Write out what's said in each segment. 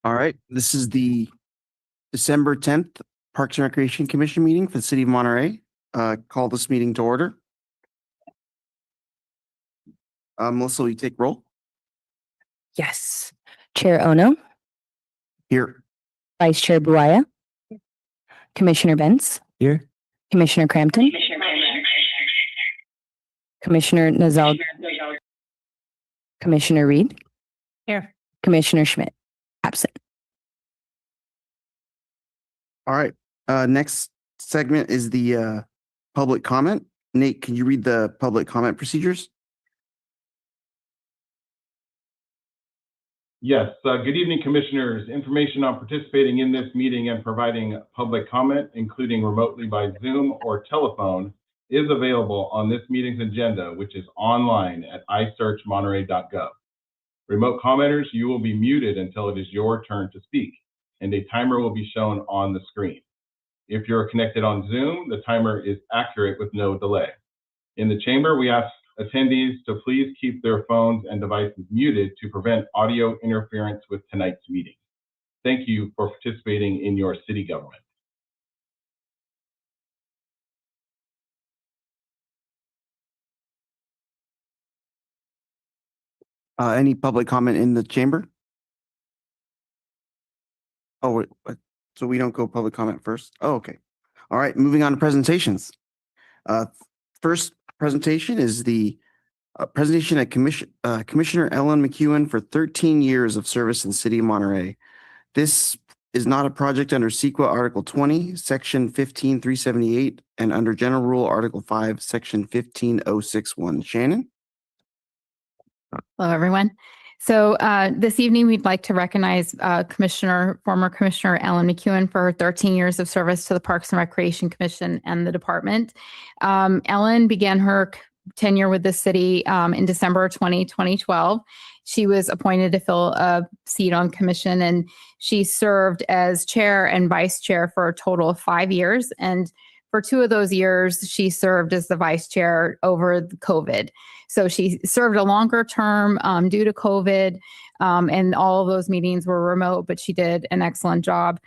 All right, this is the December 10th Parks and Recreation Commission meeting for the City of Monterey. Call this meeting to order. Melissa, will you take roll? Yes. Chair Ono, Here. Vice Chair Buaya, Commissioner Benz, Here. Commissioner Crampton, Commissioner Nazal, Commissioner Reed, Here. Commissioner Schmidt, absent. All right, next segment is the public comment. Nate, can you read the public comment procedures? Yes. Good evening, Commissioners. Information on participating in this meeting and providing public comment, including remotely by Zoom or telephone, is available on this meeting's agenda, which is online at isearchmonterey.gov. Remote commenters, you will be muted until it is your turn to speak, and a timer will be shown on the screen. If you're connected on Zoom, the timer is accurate with no delay. In the chamber, we ask attendees to please keep their phones and devices muted to prevent audio interference with tonight's meeting. Thank you for participating in your city government. Any public comment in the chamber? Oh, wait, so we don't go public comment first? Oh, okay. All right, moving on to presentations. First presentation is the presentation of Commissioner Ellen McEwen for 13 years of service in the City of Monterey. This is not a project under CEQA Article 20, Section 15378, and under General Rule Article 5, Section 15061. Shannon? Hello, everyone. So this evening, we'd like to recognize former Commissioner Ellen McEwen for her 13 years of service to the Parks and Recreation Commission and the department. Ellen began her tenure with the city in December 2012. She was appointed to fill a seat on commission, and she served as chair and vice chair for a total of 5 years. And for 2 of those years, she served as the vice chair over COVID. So she served a longer term due to COVID, and all of those meetings were remote, but she did an excellent job.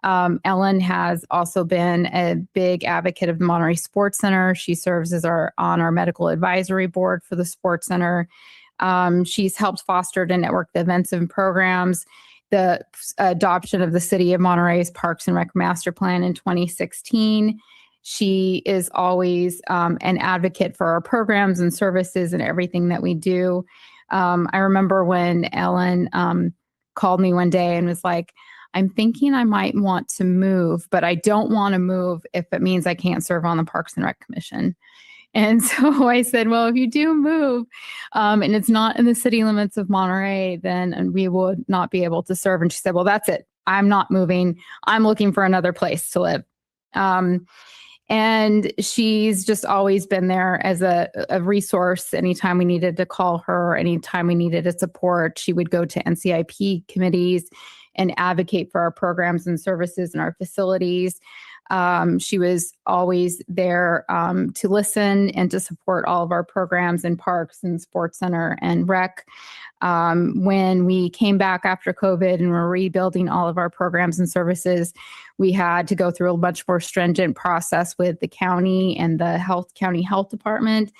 Ellen has also been a big advocate of the Monterey Sports Center. She serves as on our medical advisory board for the Sports Center. She's helped foster and network the events and programs, the adoption of the City of Monterey's Parks and Rec Master Plan in 2016. She is always an advocate for our programs and services and everything that we do. I remember when Ellen called me one day and was like, I'm thinking I might want to move, but I don't want to move if it means I can't serve on the Parks and Rec Commission. And so I said, well, if you do move and it's not in the city limits of Monterey, then we would not be able to serve. And she said, well, that's it. I'm not moving. I'm looking for another place to live. And she's just always been there as a resource. Anytime we needed to call her, anytime we needed a support, she would go to NCIP committees and advocate for our programs and services and our facilities. She was always there to listen and to support all of our programs and parks and sports center and rec. When we came back after COVID and we're rebuilding all of our programs and services, we had to go through a much more stringent process with the county and the county health department.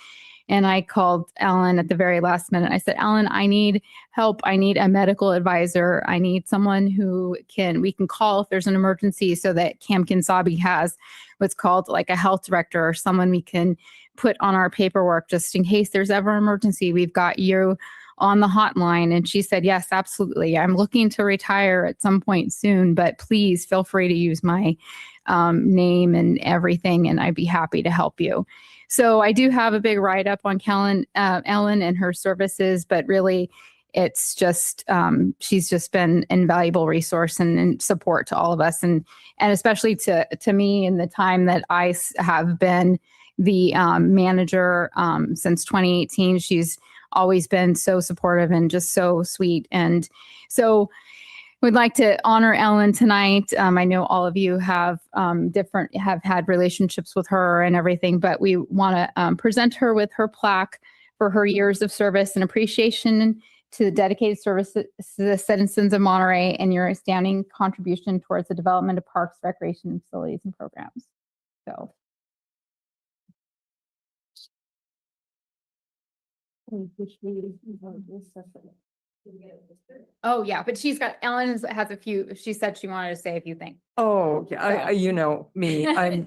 And I called Ellen at the very last minute. I said, Ellen, I need help. I need a medical advisor. I need someone who we can call if there's an emergency, so that Cam Kinsabi has what's called like a health director, or someone we can put on our paperwork just in case there's ever an emergency. We've got you on the hotline. And she said, yes, absolutely. I'm looking to retire at some point soon, but please feel free to use my name and everything, and I'd be happy to help you. So I do have a big write-up on Ellen and her services, but really it's just, she's just been an invaluable resource and support to all of us, and especially to me in the time that I have been the manager since 2018. She's always been so supportive and just so sweet. And so we'd like to honor Ellen tonight. I know all of you have had relationships with her and everything, but we want to present her with her plaque for her years of service and appreciation to the dedicated service to the citizens of Monterey and your outstanding contribution towards the development of parks, recreation facilities, and programs. So. Oh, yeah, but Ellen has a few, she said she wanted to say a few things. Oh, yeah, you know me, I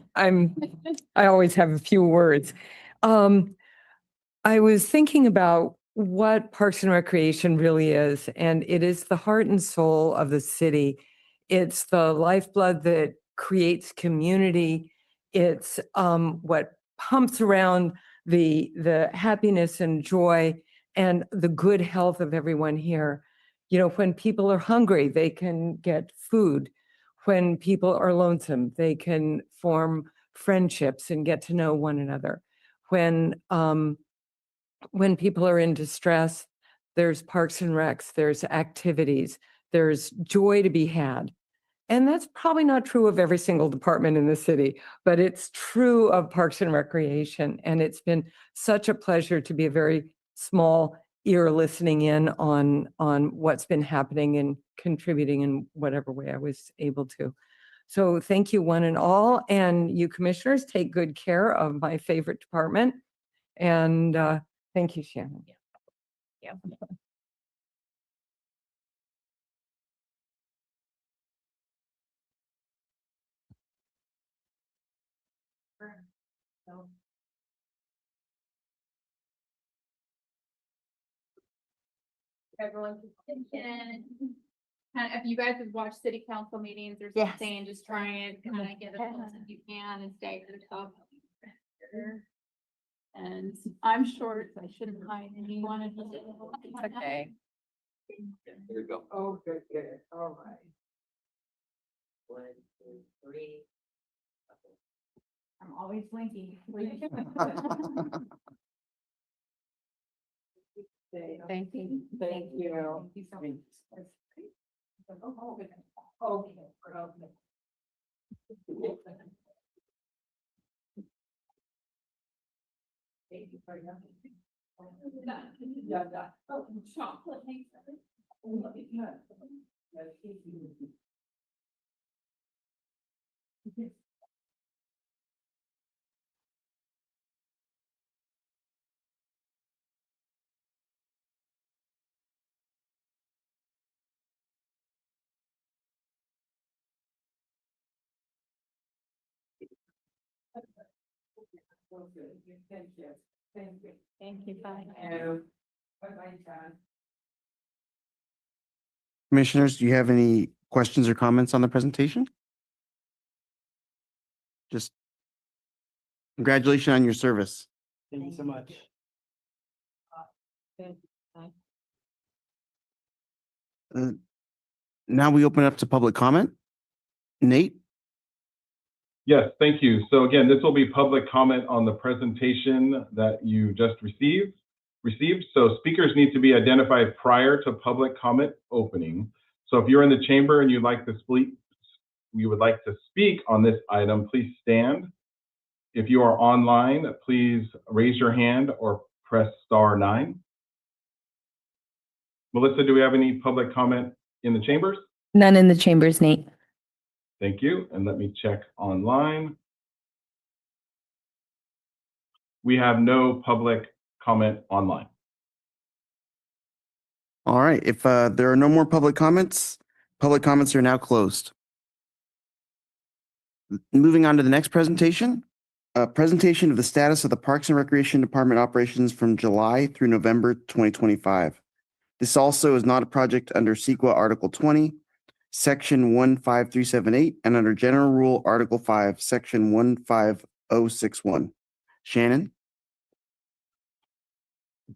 always have a few words. I was thinking about what Parks and Recreation really is, and it is the heart and soul of the city. It's the lifeblood that creates community. It's what pumps around the happiness and joy and the good health of everyone here. You know, when people are hungry, they can get food. When people are lonesome, they can form friendships and get to know one another. When people are in distress, there's parks and recs, there's activities, there's joy to be had. And that's probably not true of every single department in the city, but it's true of Parks and Recreation. And it's been such a pleasure to be a very small ear listening in on what's been happening and contributing in whatever way I was able to. So thank you one and all. And you commissioners, take good care of my favorite department. And thank you, Shannon. Yeah. Everyone's attention. Kind of, if you guys have watched city council meetings or Yes. something, just try and kind of get as close as you can and stay to the top. And I'm short, so I shouldn't hide anyone. It's okay. Here we go. Oh, good, good. All right. 1, 2, 3. I'm always blinking. Thank you. Thank you. Thank you so much. Thank you for your. Chocolate. Thank you. Thank you. Thank you. Bye. Bye-bye, John. Commissioners, do you have any questions or comments on the presentation? Just congratulations on your service. Thank you so much. Now we open up to public comment. Nate? Yes, thank you. So again, this will be public comment on the presentation that you just received. So speakers need to be identified prior to public comment opening. So if you're in the chamber and you'd like to speak, you would like to speak on this item, please stand. If you are online, please raise your hand or press *9. Melissa, do we have any public comment in the chambers? None in the chambers, Nate. Thank you. And let me check online. We have no public comment online. All right, if there are no more public comments are now closed. Moving on to the next presentation, a presentation of the status of the Parks and Recreation Department operations from July through November 2025. This also is not a project under CEQA Article 20, Section 15378, and under General Rule Article 5, Section 15061. Shannon?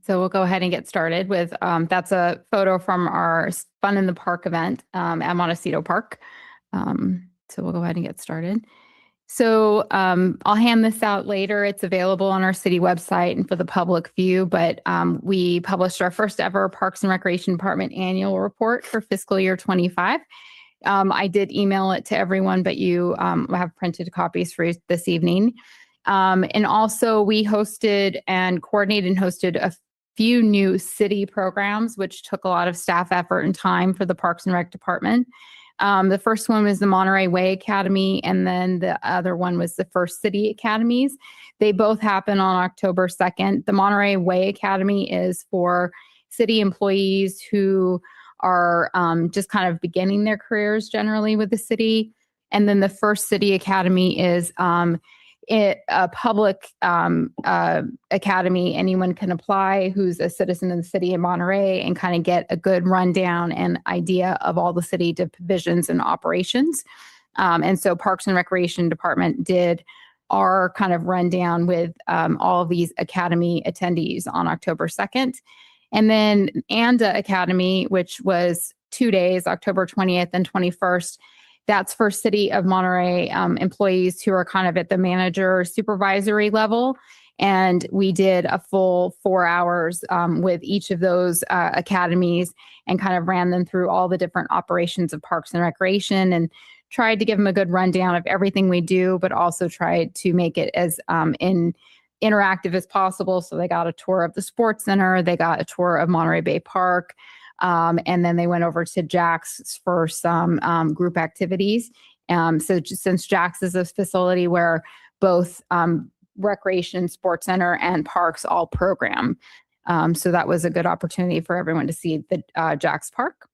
So we'll go ahead and get started with, that's a photo from our Fun in the Park event at Montecito Park. So we'll go ahead and get started. So I'll hand this out later. It's available on our city website and for the public view, but we published our first ever Parks and Recreation Department annual report for fiscal year 25. I did email it to everyone, but you have printed copies for this evening. And also we hosted and coordinated and hosted few new city programs, which took a lot of staff effort and time for the Parks and Rec department. The first one was the Monterey Way Academy, and then the other one was the First City Academies. They both happen on October 2nd. The Monterey Way Academy is for city employees who are just kind of beginning their careers generally with the city. And then the First City Academy is a public academy. Anyone can apply who's a citizen of the city of Monterey and kind of get a good rundown and idea of all the city divisions and operations. And so Parks and Recreation Department did our kind of rundown with all of these academy attendees on October 2nd. And then ANDA Academy, which was 2 days, October 20th and 21st. That's for City of Monterey employees who are kind of at the manager supervisory level. And we did a full 4 hours with each of those academies and kind of ran them through all the different operations of Parks and Recreation and tried to give them a good rundown of everything we do, but also tried to make it as interactive as possible. So they got a tour of the sports center, they got a tour of Monterey Bay Park, and then they went over to Jack's for some group activities. Since Jack's is a facility where both recreation, sports center, and parks all program. So that was a good opportunity for everyone to see the Jack's Park.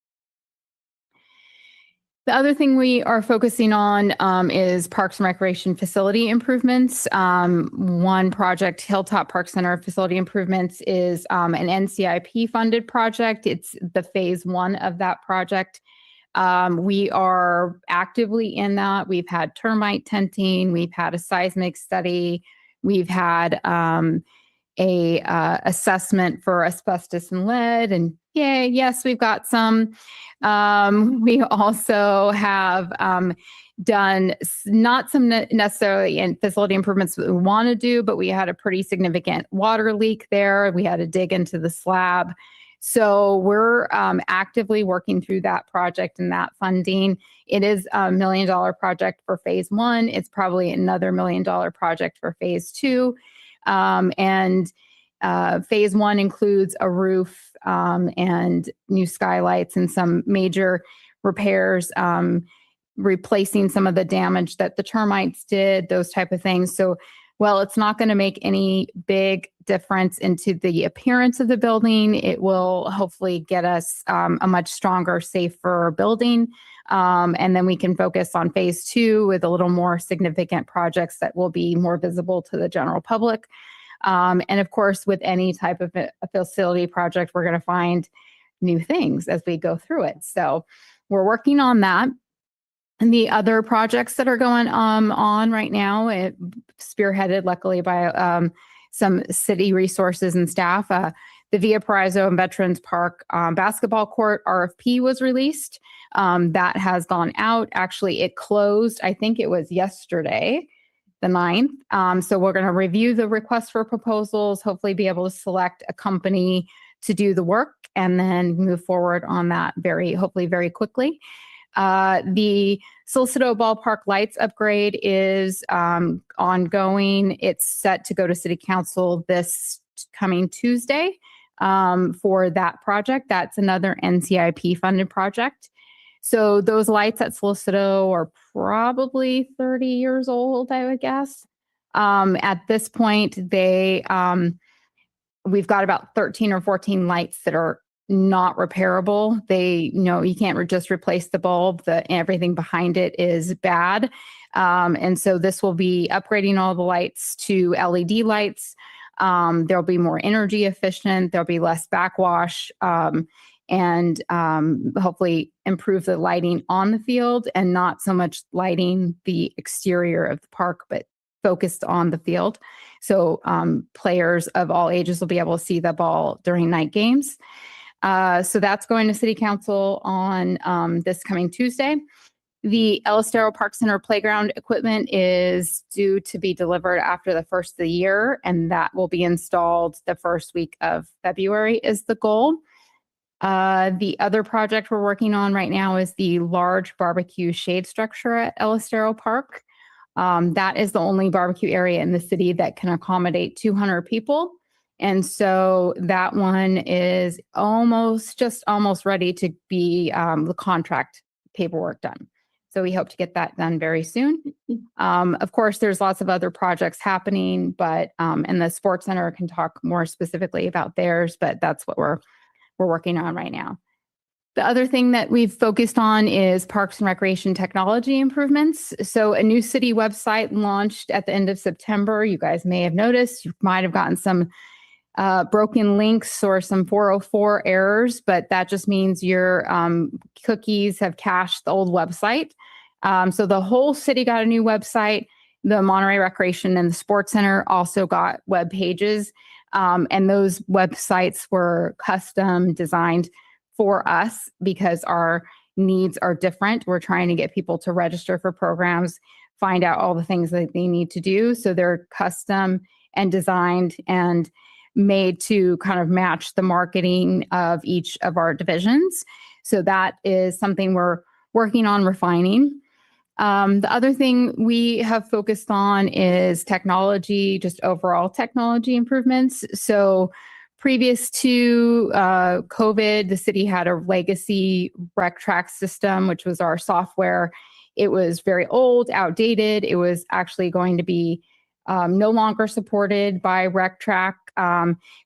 The other thing we are focusing on is Parks and Recreation facility improvements. One project, Hilltop Park Center facility improvements, is an NCIP funded project. It's the phase 1 of that project. We are actively in that. We've had termite tenting, we've had a seismic study, we've had a assessment for asbestos and lead, and yay, yes, we've got some. We also have done not some necessarily in facility improvements that we want to do, but we had a pretty significant water leak there. We had to dig into the slab. So we're actively working through that project and that funding. It is a $1 million project for phase 1. It's probably another $1 million project for phase 2. Phase 1 includes a roof and new skylights and some major repairs, replacing some of the damage that the termites did, those type of things. So, well, it's not going to make any big difference into the appearance of the building. It will hopefully get us a much stronger, safer building. And then we can focus on phase 2 with a little more significant projects that will be more visible to the general public. And of course, with any type of a facility project, we're going to find new things as we go through it. So we're working on that. And the other projects that are going on right now, spearheaded luckily by some city resources and staff, the Via Paraiso and Veterans Park basketball court RFP was released. That has gone out. Actually, it closed, I think it was yesterday, the 9th. So we're going to review the request for proposals, hopefully be able to select a company to do the work, and then move forward on that hopefully very quickly. The Solicitor Ballpark lights upgrade is ongoing. It's set to go to City Council this coming Tuesday for that project. That's another NCIP funded project. So those lights at Solicitor are probably 30 years old, I would guess. At this point, we've got about 13 or 14 lights that are not repairable. You can't just replace the bulb. Everything behind it is bad. And so this will be upgrading all the lights to LED lights. There'll be more energy efficient. There'll be less backwash. And hopefully improve the lighting on the field and not so much lighting the exterior of the park, but focused on the field. So players of all ages will be able to see the ball during night games. So that's going to City Council on this coming Tuesday. The El Estero Park Center playground equipment is due to be delivered after the first of the year, and that will be installed the first week of February is the goal. The other project we're working on right now is the large barbecue shade structure at El Estero Park. That is the only barbecue area in the city that can accommodate 200 people. And so that one is almost ready to be the contract paperwork done. So we hope to get that done very soon. Of course, there's lots of other projects happening, but and the Sports Center can talk more specifically about theirs, but that's what we're working on right now. The other thing that we've focused on is Parks and Recreation technology improvements. So a new city website launched at the end of September. You guys may have noticed, you might have gotten some broken links or some 404 errors, but that just means your cookies have cached the old website. So the whole city got a new website. The Monterey Recreation and the Sports Center also got web pages. And those websites were custom designed for us because our needs are different. We're trying to get people to register for programs, find out all the things that they need to do. So they're custom and designed and made to kind of match the marketing of each of our divisions. So that is something we're working on refining. The other thing we have focused on is technology, just overall technology improvements. So previous to COVID, the city had a legacy RecTrack system, which was our software. It was very old, outdated. It was actually going to be no longer supported by RecTrack,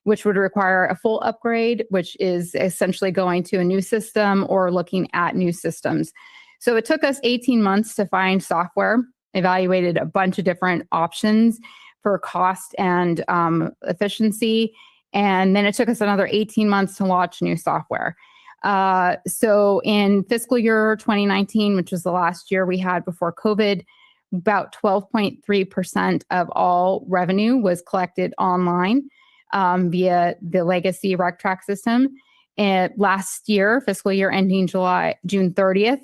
which would require a full upgrade, which is essentially going to a new system or looking at new systems. So it took us 18 months to find software, evaluated a bunch of different options for cost and efficiency. And then it took us another 18 months to launch new software. So in fiscal year 2019, which was the last year we had before COVID, about 12.3% of all revenue was collected online via the legacy RecTrack system. And last year, fiscal year ending June 30th,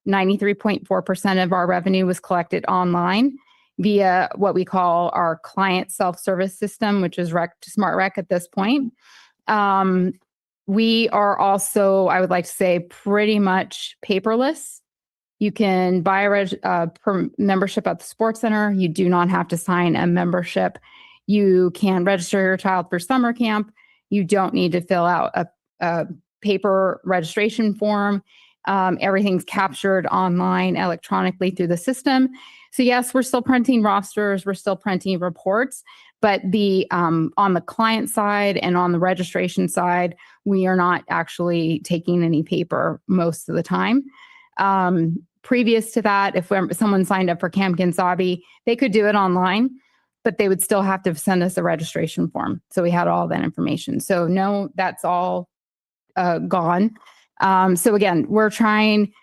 93.4% of our revenue was collected online via what we call our client self-service system, which is Smart Rec at this point. We are also, I would like to say, pretty much paperless. You can buy a membership at the Sports Center. You do not have to sign a membership. You can register your child for summer camp. You don't need to fill out a paper registration form. Everything's captured online electronically through the system. So yes, we're still printing rosters, we're still printing reports, but the on the client side and on the registration side, we are not actually taking any paper most of the time. Previous to that, if someone signed up for Camp Ginsabi, they could do it online, but they would still have to send us a registration form. So we had all that information. So no, that's all gone. So again, we're trying,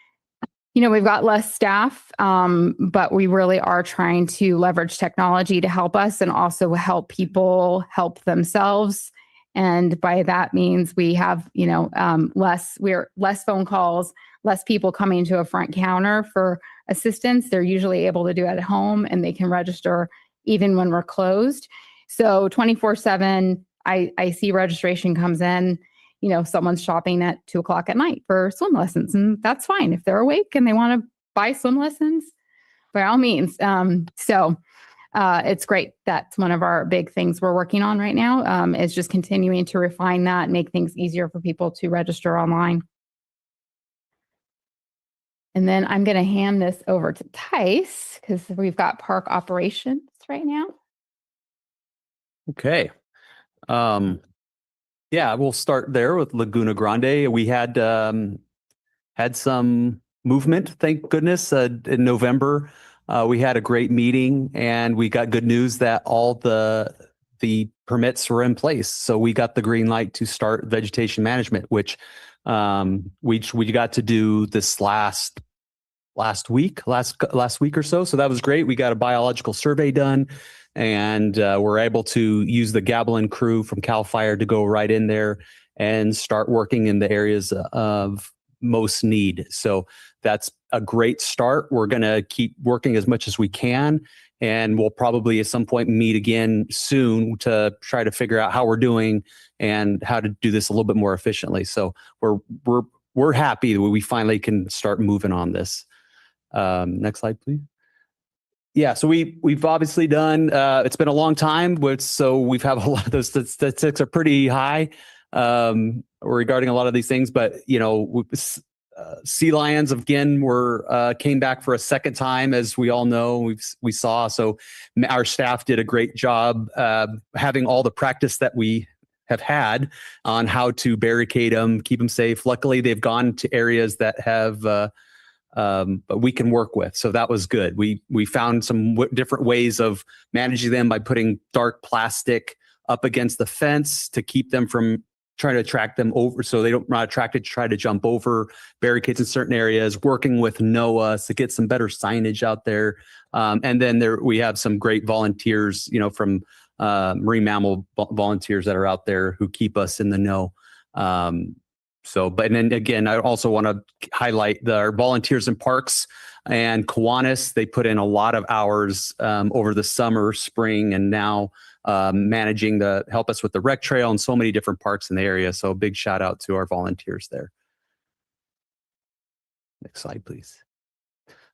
we've got less staff, but we really are trying to leverage technology to help us and also help people help themselves. And by that means we have, less phone calls, less people coming to a front counter for assistance. They're usually able to do it at home and they can register even when we're closed. So 24/7, I see registration comes in, someone's shopping at 2:00 at night for swim lessons, and that's fine. If they're awake and they want to buy swim lessons, by all means. It's great. That's one of our big things we're working on right now, is just continuing to refine that and make things easier for people to register online. And then I'm going to hand this over to Tice because we've got park operations right now. Okay. Yeah, we'll start there with Laguna Grande. We had some movement, thank goodness, in November. We had a great meeting and we got good news that all the permits were in place. So we got the green light to start vegetation management, which we got to do this last week or so. So that was great. We got a biological survey done and we're able to use the Gabalin crew from CAL FIRE to go right in there and start working in the areas of most need. So that's a great start. We're going to keep working as much as we can. And we'll probably at some point meet again soon to try to figure out how we're doing and how to do this a little bit more efficiently. So we're happy that we finally can start moving on this. Next slide, please. Yeah, so we've obviously done. It's been a long time, so we've had a lot of those statistics are pretty high regarding a lot of these things. But sea lions again came back for a second time, as we all know. We saw. So our staff did a great job having all the practice that we have had on how to barricade them, keep them safe. Luckily, they've gone to areas that have. But we can work with. So that was good. We found some different ways of managing them by putting dark plastic up against the fence to keep them from trying to attract them over, so they don't not attracted to try to jump over barricades in certain areas. Working with NOAA to get some better signage out there, and then we have some great volunteers, from marine mammal volunteers that are out there who keep us in the know. But then again, I also want to highlight our volunteers in parks and Kiwanis. They put in a lot of hours over the summer, spring, and now managing to help us with the rec trail and so many different parks in the area. So a big shout out to our volunteers there. Next slide, please.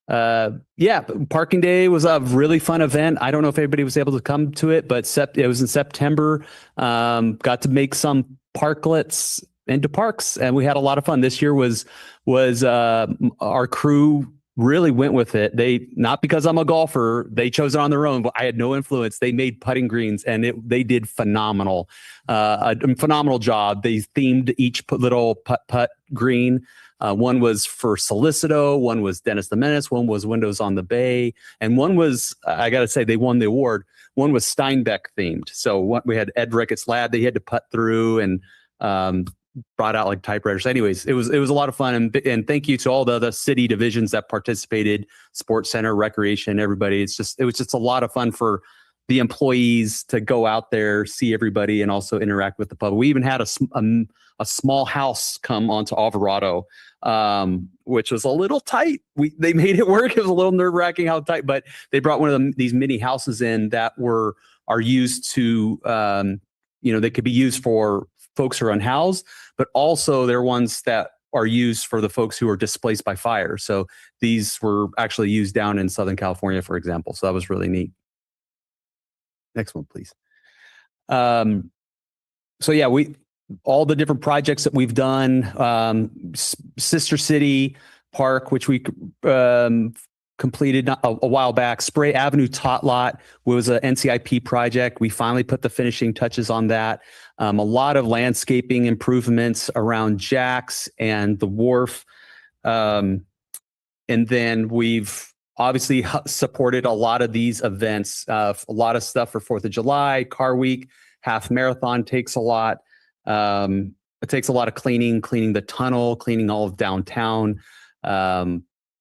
Parking Day was a really fun event. I don't know if everybody was able to come to it, but it was in September. Got to make some parklets into parks, and we had a lot of fun. This year was our crew really went with it. They, not because I'm a golfer, they chose it on their own, but I had no influence. They made putting greens, and they did phenomenal, a phenomenal job. They themed each little putt green. One was for Solicito, one was Dennis the Menace, one was Windows on the Bay, and one was, I got to say, they won the award. One was Steinbeck themed. So we had Ed Rickett's lab they had to putt through, and brought out like typewriters. Anyways, it was a lot of fun, and thank you to all the city divisions that participated, Sports Center, Recreation, everybody. It was just a lot of fun for the employees to go out there, see everybody, and also interact with the public. We even had a small house come onto Alvarado, which was a little tight. They made it work. It was a little nerve-wracking how tight, but they brought one of these mini houses in that are used to, they could be used for folks who are unhoused, but also they're ones that are used for the folks who are displaced by fire. So these were actually used down in Southern California, for example. So that was really neat. Next one, please. All the different projects that we've done, Sister City Park, which we completed a while back. Spray Avenue Tot Lot was an NCIP project. We finally put the finishing touches on that. A lot of landscaping improvements around Jack's and the wharf. And then we've obviously supported a lot of these events, a lot of stuff for 4th of July, Car Week, Half Marathon takes a lot. It takes a lot of cleaning the tunnel, cleaning all of downtown.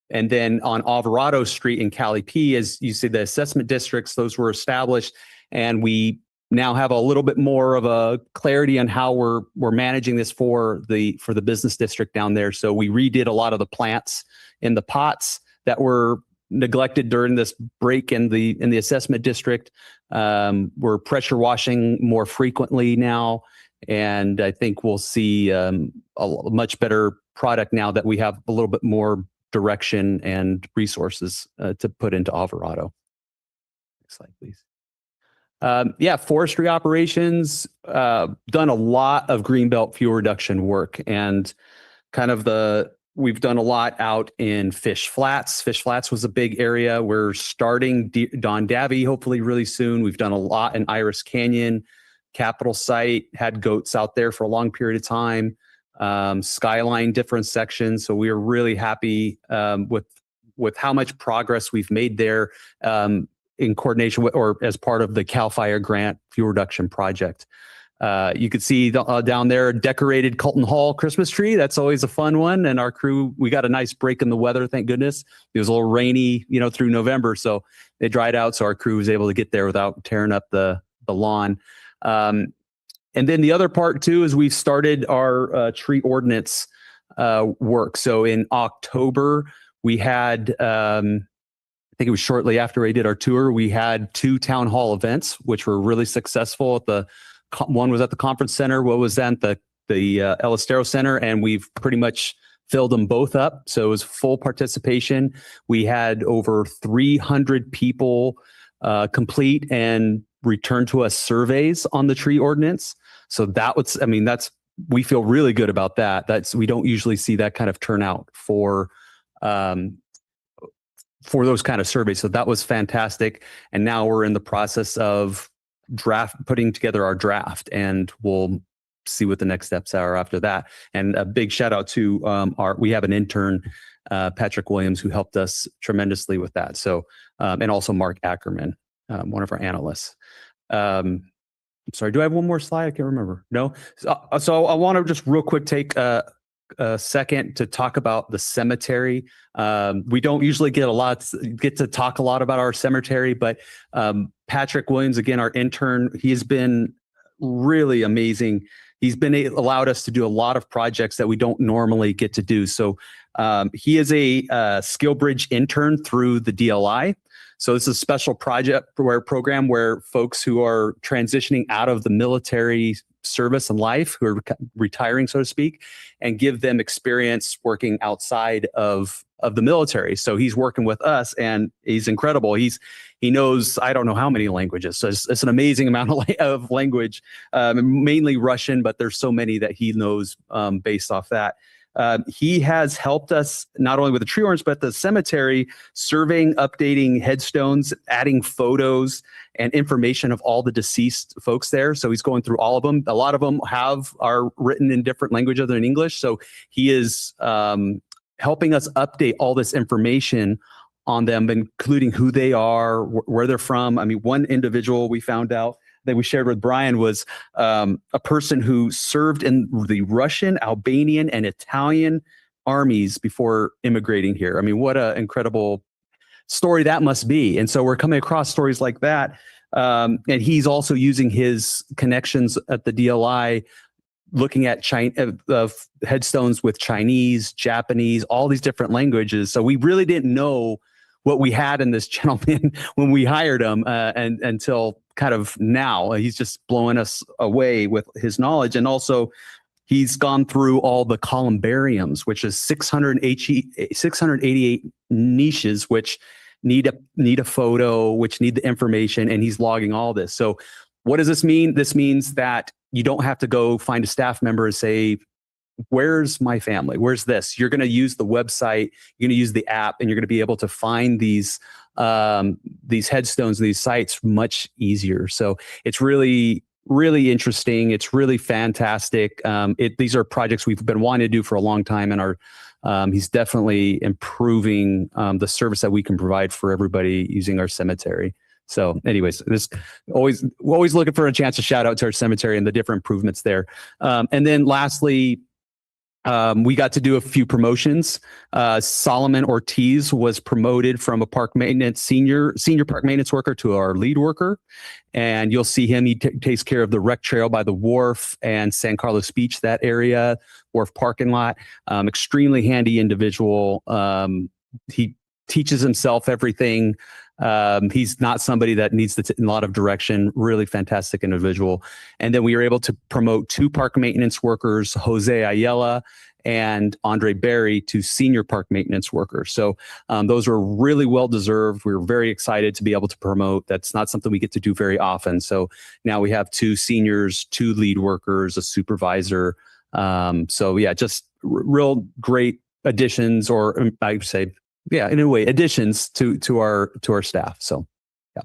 And then on Alvarado Street in Cali P, as you see, the assessment districts, those were established, and we now have a little bit more of a clarity on how we're managing this for the business district down there. So we redid a lot of the plants in the pots that were neglected during this break in the assessment district. We're pressure washing more frequently now, and I think we'll see a much better product now that we have a little bit more direction and resources to put into Alvarado. Next slide, please. Forestry operations, done a lot of greenbelt fuel reduction work, and we've done a lot out in Fish Flats. Fish Flats was a big area. We're starting Don Davie hopefully really soon. We've done a lot in Iris Canyon, Capitol Site, had goats out there for a long period of time. Skyline, different sections. So we are really happy with how much progress we've made there in coordination with, or as part of the CAL FIRE grant fuel reduction project. You could see down there, decorated Colton Hall Christmas tree. That's always a fun one. And our crew, we got a nice break in the weather, thank goodness. It was a little rainy, through November, so it dried out. So our crew was able to get there without tearing up the lawn. And then the other part too is we've started our tree ordinance work. So in October, we had, I think it was shortly after we did our tour, we had 2 town hall events, which were really successful. One was at the conference center. What was that? The El Estero Center. And we've pretty much filled them both up. So it was full participation. We had over 300 people complete and return to us surveys on the tree ordinance. So that was, I mean, we feel really good about that. We don't usually see that kind of turnout for those kind of surveys. So that was fantastic. And now we're in the process of putting together our draft, and we'll see what the next steps are after that. And a big shout out to we have an intern, Patrick Williams, who helped us tremendously with that. So, and also Mark Ackerman, one of our analysts. I'm sorry, do I have one more slide? I can't remember. No. So I want to just real quick take a second to talk about the cemetery. We don't usually get to talk a lot about our cemetery, but Patrick Williams, again, our intern, he has been really amazing. He's been allowed us to do a lot of projects that we don't normally get to do. So he is a Skill Bridge intern through the DLI. So this is a special program where folks who are transitioning out of the military service and life, who are retiring, so to speak, and give them experience working outside of the military. So he's working with us, and he's incredible. He knows, I don't know how many languages. So it's an amazing amount of language, mainly Russian, but there's so many that he knows based off that. He has helped us not only with the tree ordinance, but the cemetery, surveying, updating headstones, adding photos and information of all the deceased folks there. So he's going through all of them. A lot of them are written in different language other than English. So he is helping us update all this information on them, including who they are, where they're from. I mean, one individual we found out that we shared with Brian was a person who served in the Russian, Albanian, and Italian armies before immigrating here. I mean, what an incredible story that must be. And so we're coming across stories like that. And he's also using his connections at the DLI, looking at headstones with Chinese, Japanese, all these different languages. So we really didn't know what we had in this gentleman when we hired him, and until kind of now. He's just blowing us away with his knowledge. And also he's gone through all the columbariums, which is 688 niches, which need a photo, which need the information, and he's logging all this. So what does this mean? This means that you don't have to go find a staff member and say, where's my family? Where's this? You're going to use the website, you're going to use the app, and you're going to be able to find these headstones, these sites much easier. So it's really, really interesting. It's really fantastic. These are projects we've been wanting to do for a long time, and he's definitely improving the service that we can provide for everybody using our cemetery. So anyways, we're always looking for a chance to shout out to our cemetery and the different improvements there. And then lastly, we got to do a few promotions. Solomon Ortiz was promoted from a park maintenance senior park maintenance worker to our lead worker. And you'll see him. He takes care of the rec trail by the wharf and San Carlos Beach, that area, wharf parking lot. Extremely handy individual. He teaches himself everything. He's not somebody that needs a lot of direction. Really fantastic individual. And then we were able to promote 2 park maintenance workers, Jose Ayala and Andre Berry, to senior park maintenance workers. So those were really well deserved. We were very excited to be able to promote. That's not something we get to do very often. So now we have 2 seniors, 2 lead workers, a supervisor. So yeah, just real great additions, or I would say, yeah, in a way, additions to our staff. So, yeah.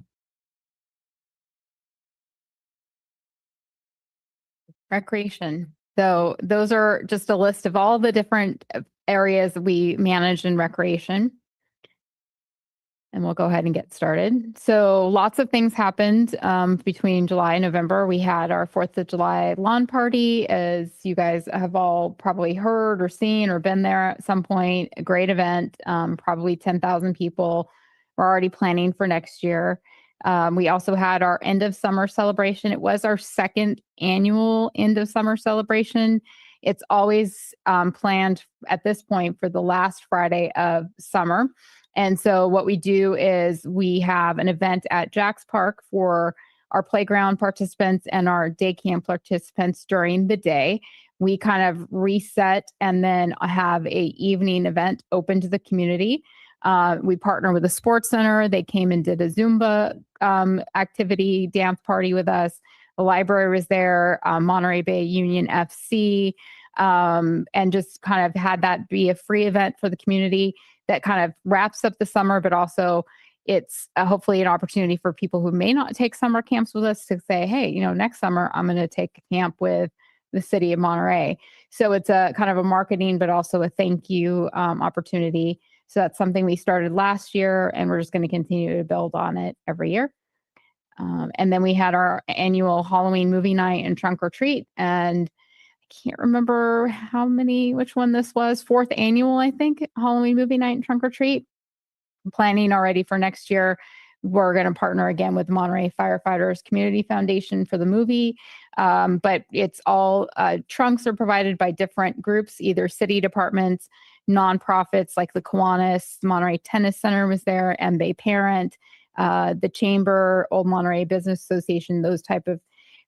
Recreation. So those are just a list of all the different areas we manage in recreation. And we'll go ahead and get started. So lots of things happened between July and November. We had our 4th of July lawn party, as you guys have all probably heard or seen or been there at some point. A great event, probably 10,000 people. We're already planning for next year. We also had our end of summer celebration. It was our 2nd annual end of summer celebration. It's always planned at this point for the last Friday of summer. And so what we do is we have an event at Jack's Park for our playground participants and our day camp participants during the day. we kind of reset and then have a evening event open to the community. We partner with a sports center. They came and did a Zumba activity, dance party with us. The library was there, Monterey Bay Union FC, and just kind of had that be a free event for the community that kind of wraps up the summer, but also it's hopefully an opportunity for people who may not take summer camps with us to say, hey, you know, next summer I'm going to take a camp with the city of Monterey. So it's a kind of a marketing, but also a thank you opportunity. So that's something we started last year, and we're just going to continue to build on it every year. And then we had our annual Halloween movie night and trunk or treat. And I can't remember which one this was, 4th annual, I think, Halloween movie night and trunk or treat. Planning already for next year. We're going to partner again with Monterey Firefighters Community Foundation for the movie. But it's all trunks are provided by different groups, either city departments, nonprofits like the Kiwanis, Monterey Tennis Center was there, and they parent, the Chamber, Old Monterey Business Association, those type of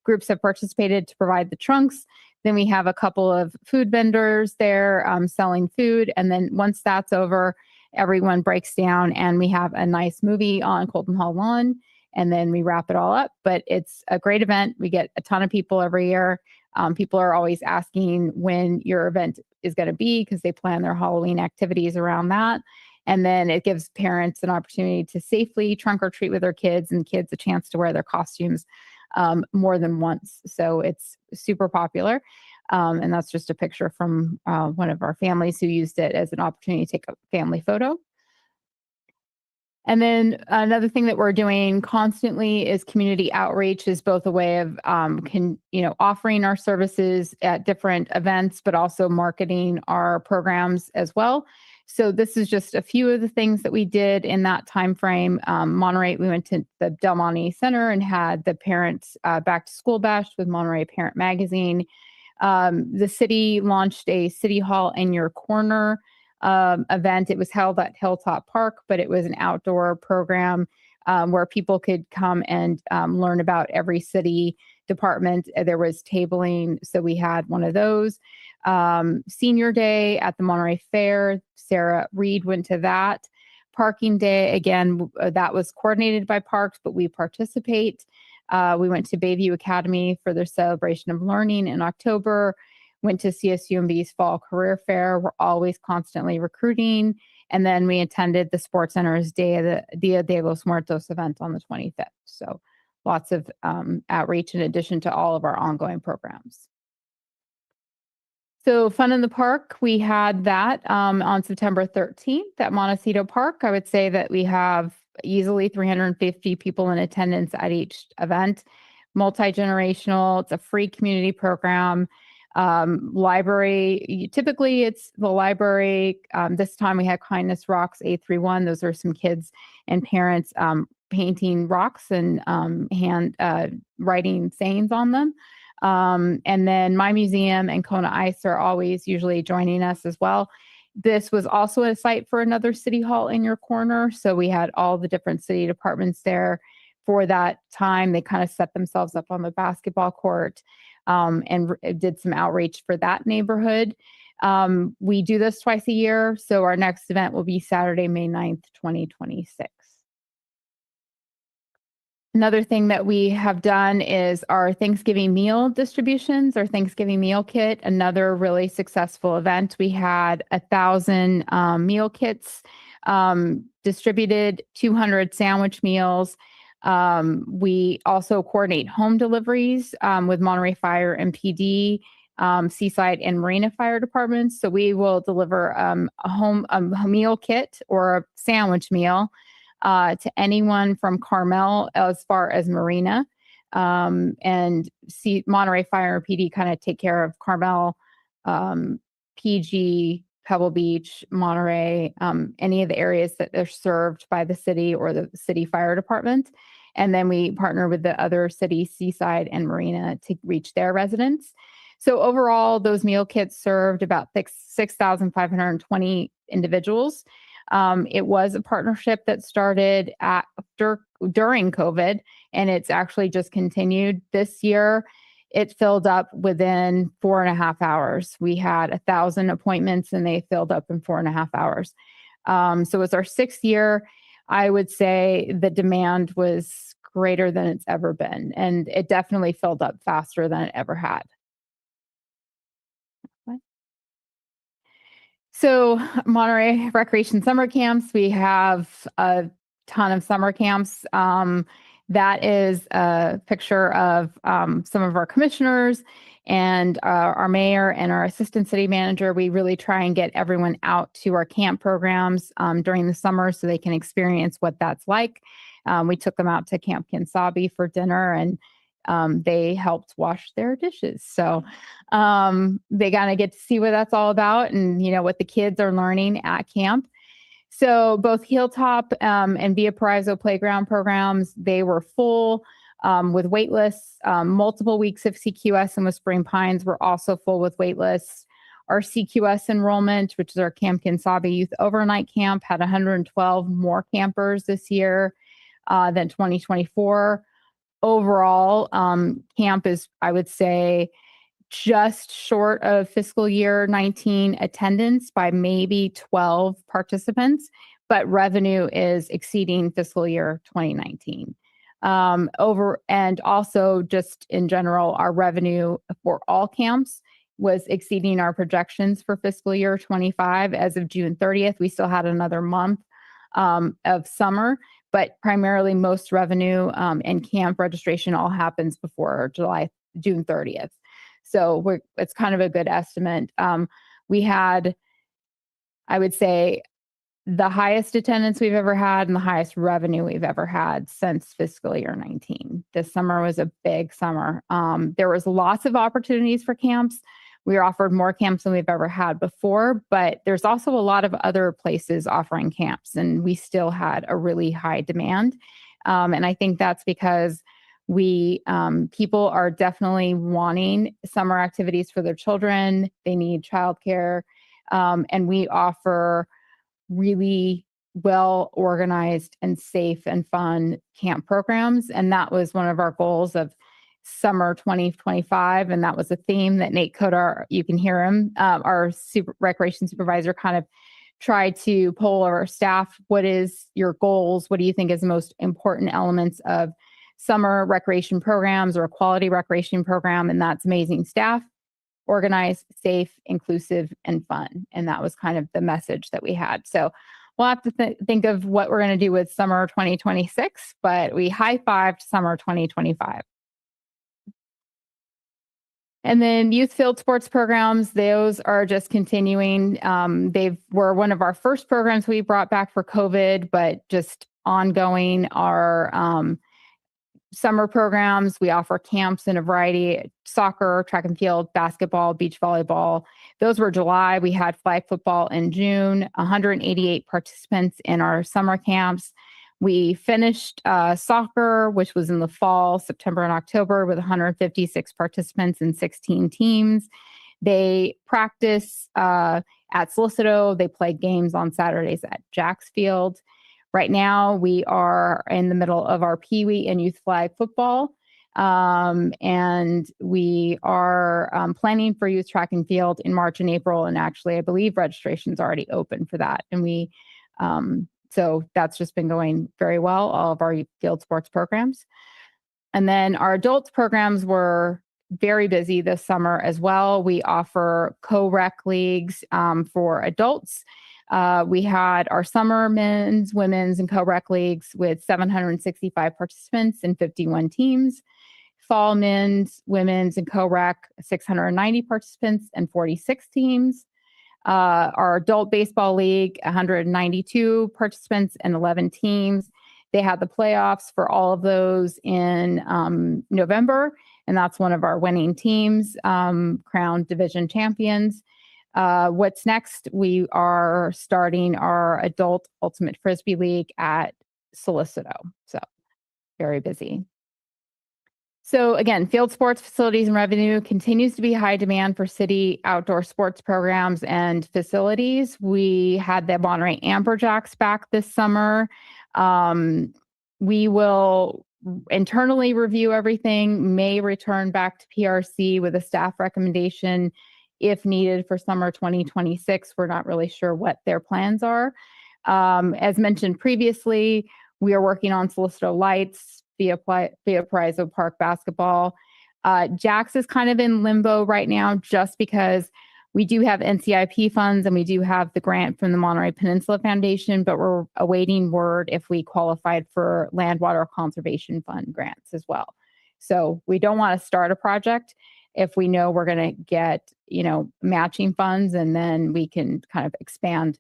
groups have participated to provide the trunks. Then we have a couple of food vendors there selling food. And then once that's over, everyone breaks down and we have a nice movie on Colton Hall lawn, and then we wrap it all up. But it's a great event. We get a ton of people every year. People are always asking when your event is going to be because they plan their Halloween activities around that. And then it gives parents an opportunity to safely trunk or treat with their kids, and kids a chance to wear their costumes more than once. So it's super popular. And that's just a picture from one of our families who used it as an opportunity to take a family photo. And then another thing that we're doing constantly is community outreach, is both a way of offering our services at different events, but also marketing our programs as well. So this is just a few of the things that we did in that time frame. Monterey, we went to the Del Monte Center and had the parents back to school bash with Monterey Parent Magazine. The city launched a City Hall in Your Corner event. It was held at Hilltop Park, but it was an outdoor program where people could come and learn about every city department. There was tabling, so we had one of those. Senior Day at the Monterey Fair, Sarah Reed went to that. Parking Day, again, that was coordinated by Parks, but we participate. We went to Bayview Academy for their celebration of learning in October, went to CSUMB's Fall Career Fair. We're always constantly recruiting. And then we attended the Sports Center's Dia de los Muertos event on the 25th. So lots of outreach in addition to all of our ongoing programs. So Fun in the Park, we had that on September 13th at Montecito Park. I would say that we have easily 350 people in attendance at each event. Multi-generational, it's a free community program. Library, typically it's the library. This time we had Kindness Rocks 831. Those are some kids and parents painting rocks and hand writing sayings on them. And then My Museum and Kona Ice are always usually joining us as well. This was also a site for another City Hall in Your Corner. So we had all the different city departments there for that time. They kind of set themselves up on the basketball court and did some outreach for that neighborhood. We do this twice a year. So our next event will be Saturday, May 9th, 2026. Another thing that we have done is our Thanksgiving meal distributions, our Thanksgiving meal kit, another really successful event. We had 1,000 meal kits distributed, 200 sandwich meals. We also coordinate home deliveries with Monterey Fire and PD, Seaside and Marina Fire Departments. So we will deliver a meal kit or a sandwich meal to anyone from Carmel as far as Marina. And Monterey Fire and PD kind of take care of Carmel, PG, Pebble Beach, Monterey, any of the areas that are served by the city or the city fire department. And then we partner with the other cities, Seaside and Marina, to reach their residents. So overall, those meal kits served about 6,520 individuals. It was a partnership that started during COVID, and it's actually just continued this year. it filled up within 4.5 hours. We had 1,000 appointments and they filled up in 4.5 hours. So it's our 6th year. I would say the demand was greater than it's ever been, and it definitely filled up faster than it ever had. So Monterey Recreation Summer Camps, we have a ton of summer camps. That is a picture of some of our commissioners and our mayor and our assistant city manager. We really try and get everyone out to our camp programs during the summer so they can experience what that's like. We took them out to Camp Kinsabi for dinner, and they helped wash their dishes. So they kind of get to see what that's all about and, what the kids are learning at camp. So both Hilltop and Via Paraiso playground programs, they were full with wait lists. Multiple weeks of CQS and Whispering Pines were also full with wait lists. Our CQS enrollment, which is our Camp Kinsabi Youth Overnight Camp, had 112 more campers this year than 2024. Overall, camp is, I would say, just short of fiscal year 19 attendance by maybe 12 participants, but revenue is exceeding fiscal year 2019. And also just in general, our revenue for all camps was exceeding our projections for fiscal year 25. As of June 30th, we still had another month of summer, but primarily most revenue and camp registration all happens before June 30th. So it's kind of a good estimate. We had, I would say, the highest attendance we've ever had and the highest revenue we've ever had since fiscal year 19. This summer was a big summer. There was lots of opportunities for camps. We were offered more camps than we've ever had before, but there's also a lot of other places offering camps, and we still had a really high demand. And I think that's because people are definitely wanting summer activities for their children. They need childcare, and we offer really well organized and safe and fun camp programs. And that was one of our goals of summer 2025. And that was a theme that Nate Kodar, you can hear him, our recreation supervisor, kind of tried to poll our staff. What is your goals? What do you think is the most important elements of summer recreation programs or a quality recreation program? And that's amazing staff, organized, safe, inclusive, and fun. And that was kind of the message that we had. So we'll have to think of what we're going to do with summer 2026, but we high-fived summer 2025. And then youth field sports programs, those are just continuing. They were one of our first programs we brought back for COVID, but just ongoing. Our summer programs, we offer camps in a variety: soccer, track and field, basketball, beach volleyball. Those were July. We had flag football in June, 188 participants in our summer camps. We finished soccer, which was in the fall, September and October, with 156 participants and 16 teams. They practice at Solicito. They play games on Saturdays at Jack's Field. Right now, we are in the middle of our Pee Wee and youth flag football. And we are planning for youth track and field in March and April. And actually, I believe registration is already open for that. And so that's just been going very well, all of our field sports programs. And then our adult programs were very busy this summer as well. We offer co-rec leagues for adults. We had our summer men's, women's, and co-rec leagues with 765 participants and 51 teams. Fall men's, women's, and co-rec, 690 participants and 46 teams. Our adult baseball league, 192 participants and 11 teams. They had the playoffs for all of those in November, and that's one of our winning teams, crowned division champions. What's next? We are starting our adult ultimate frisbee league at Solicito. So very busy. So again, field sports facilities and revenue continues to be high demand for city outdoor sports programs and facilities. We had the Monterey Amberjacks back this summer. We will internally review everything, may return back to PRC with a staff recommendation if needed for summer 2026. We're not really sure what their plans are. As mentioned previously, we are working on Solicitor Lights via Parizo Park basketball. Jax is kind of in limbo right now just because we do have NCIP funds and we do have the grant from the Monterey Peninsula Foundation, but we're awaiting word if we qualified for Land Water Conservation Fund grants as well. So we don't want to start a project if we know we're going to get, matching funds, and then we can kind of expand.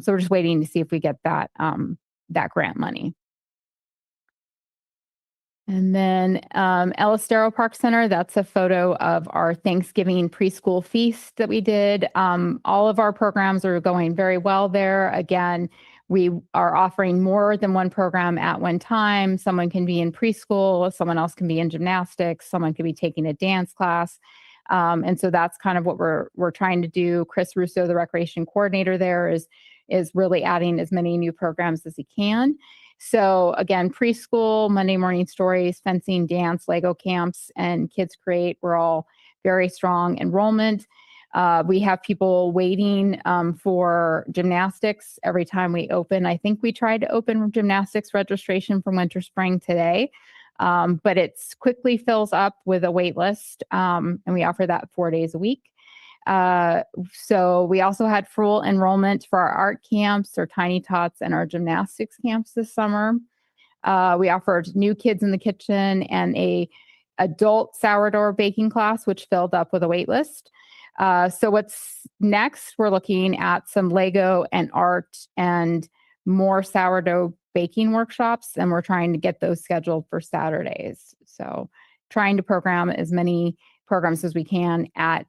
So we're just waiting to see if we get that grant money. And then El Estero Park Center, that's a photo of our Thanksgiving preschool feast that we did. All of our programs are going very well there. Again, we are offering more than one program at one time. Someone can be in preschool, someone else can be in gymnastics, someone could be taking a dance class. And so that's kind of what we're trying to do. Chris Russo, the recreation coordinator there, is really adding as many new programs as he can. So again, preschool, Monday morning stories, fencing, dance, Lego camps, and Kids Create were all very strong enrollment. We have people waiting for gymnastics every time we open. I think we tried to open gymnastics registration for winter spring today, but it's quickly fills up with a wait list, and we offer that 4 days a week. So we also had full enrollment for our art camps, our tiny tots, and our gymnastics camps this summer. We offered new kids in the kitchen and a adult sourdough baking class, which filled up with a wait list. So what's next? We're looking at some Lego and art and more sourdough baking workshops, and we're trying to get those scheduled for Saturdays. So trying to program as many programs as we can at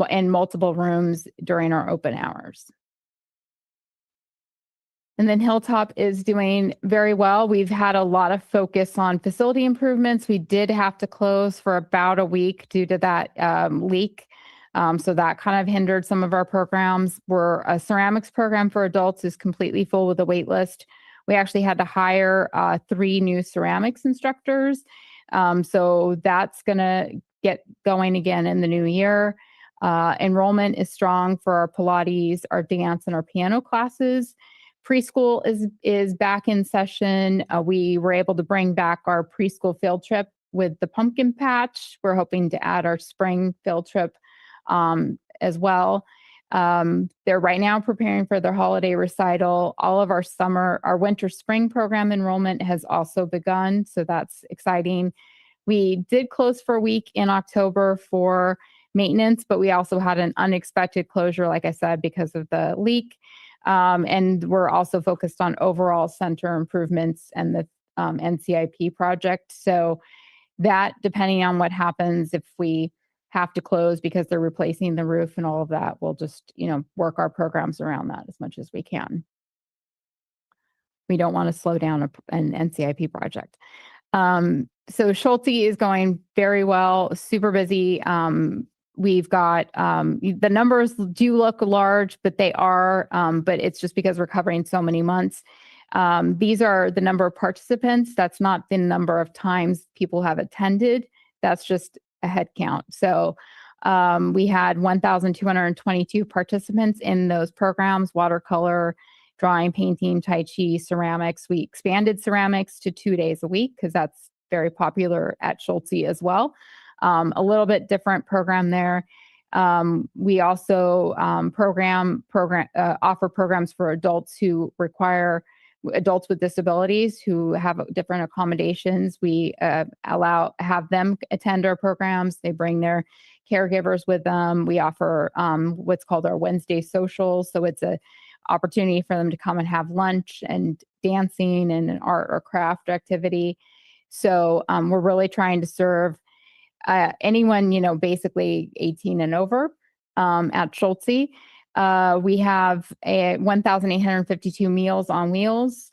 in multiple rooms during our open hours. And then Hilltop is doing very well. We've had a lot of focus on facility improvements. We did have to close for about a week due to that leak. So that kind of hindered some of our programs. A ceramics program for adults is completely full with a wait list. We actually had to hire 3 new ceramics instructors. So that's going to get going again in the new year. Enrollment is strong for our Pilates, our dance, and our piano classes. Preschool is back in session. We were able to bring back our preschool field trip with the pumpkin patch. We're hoping to add our spring field trip as well. They're right now preparing for their holiday recital. All of our winter spring program enrollment has also begun, so that's exciting. We did close for a week in October for maintenance, but we also had an unexpected closure, like I said, because of the leak. And we're also focused on overall center improvements and the NCIP project. So that, depending on what happens, if we have to close because they're replacing the roof and all of that, we'll just, work our programs around that as much as we can. We don't want to slow down an NCIP project. So Schulte is going very well, super busy. We've got the numbers do look large, but they are, but it's just because we're covering so many months. These are the number of participants. That's not the number of times people have attended. That's just a head count. So we had 1,222 participants in those programs: watercolor, drawing, painting, Tai Chi, ceramics. We expanded ceramics to 2 days a week because that's very popular at Schulte as well. A little bit different program there. We also offer programs for adults adults with disabilities who have different accommodations. We have them attend our programs. They bring their caregivers with them. We offer what's called our Wednesday socials. So it's an opportunity for them to come and have lunch and dancing and an art or craft activity. So we're really trying to serve anyone, basically 18 and over at Schulte. We have 1,852 Meals on Wheels.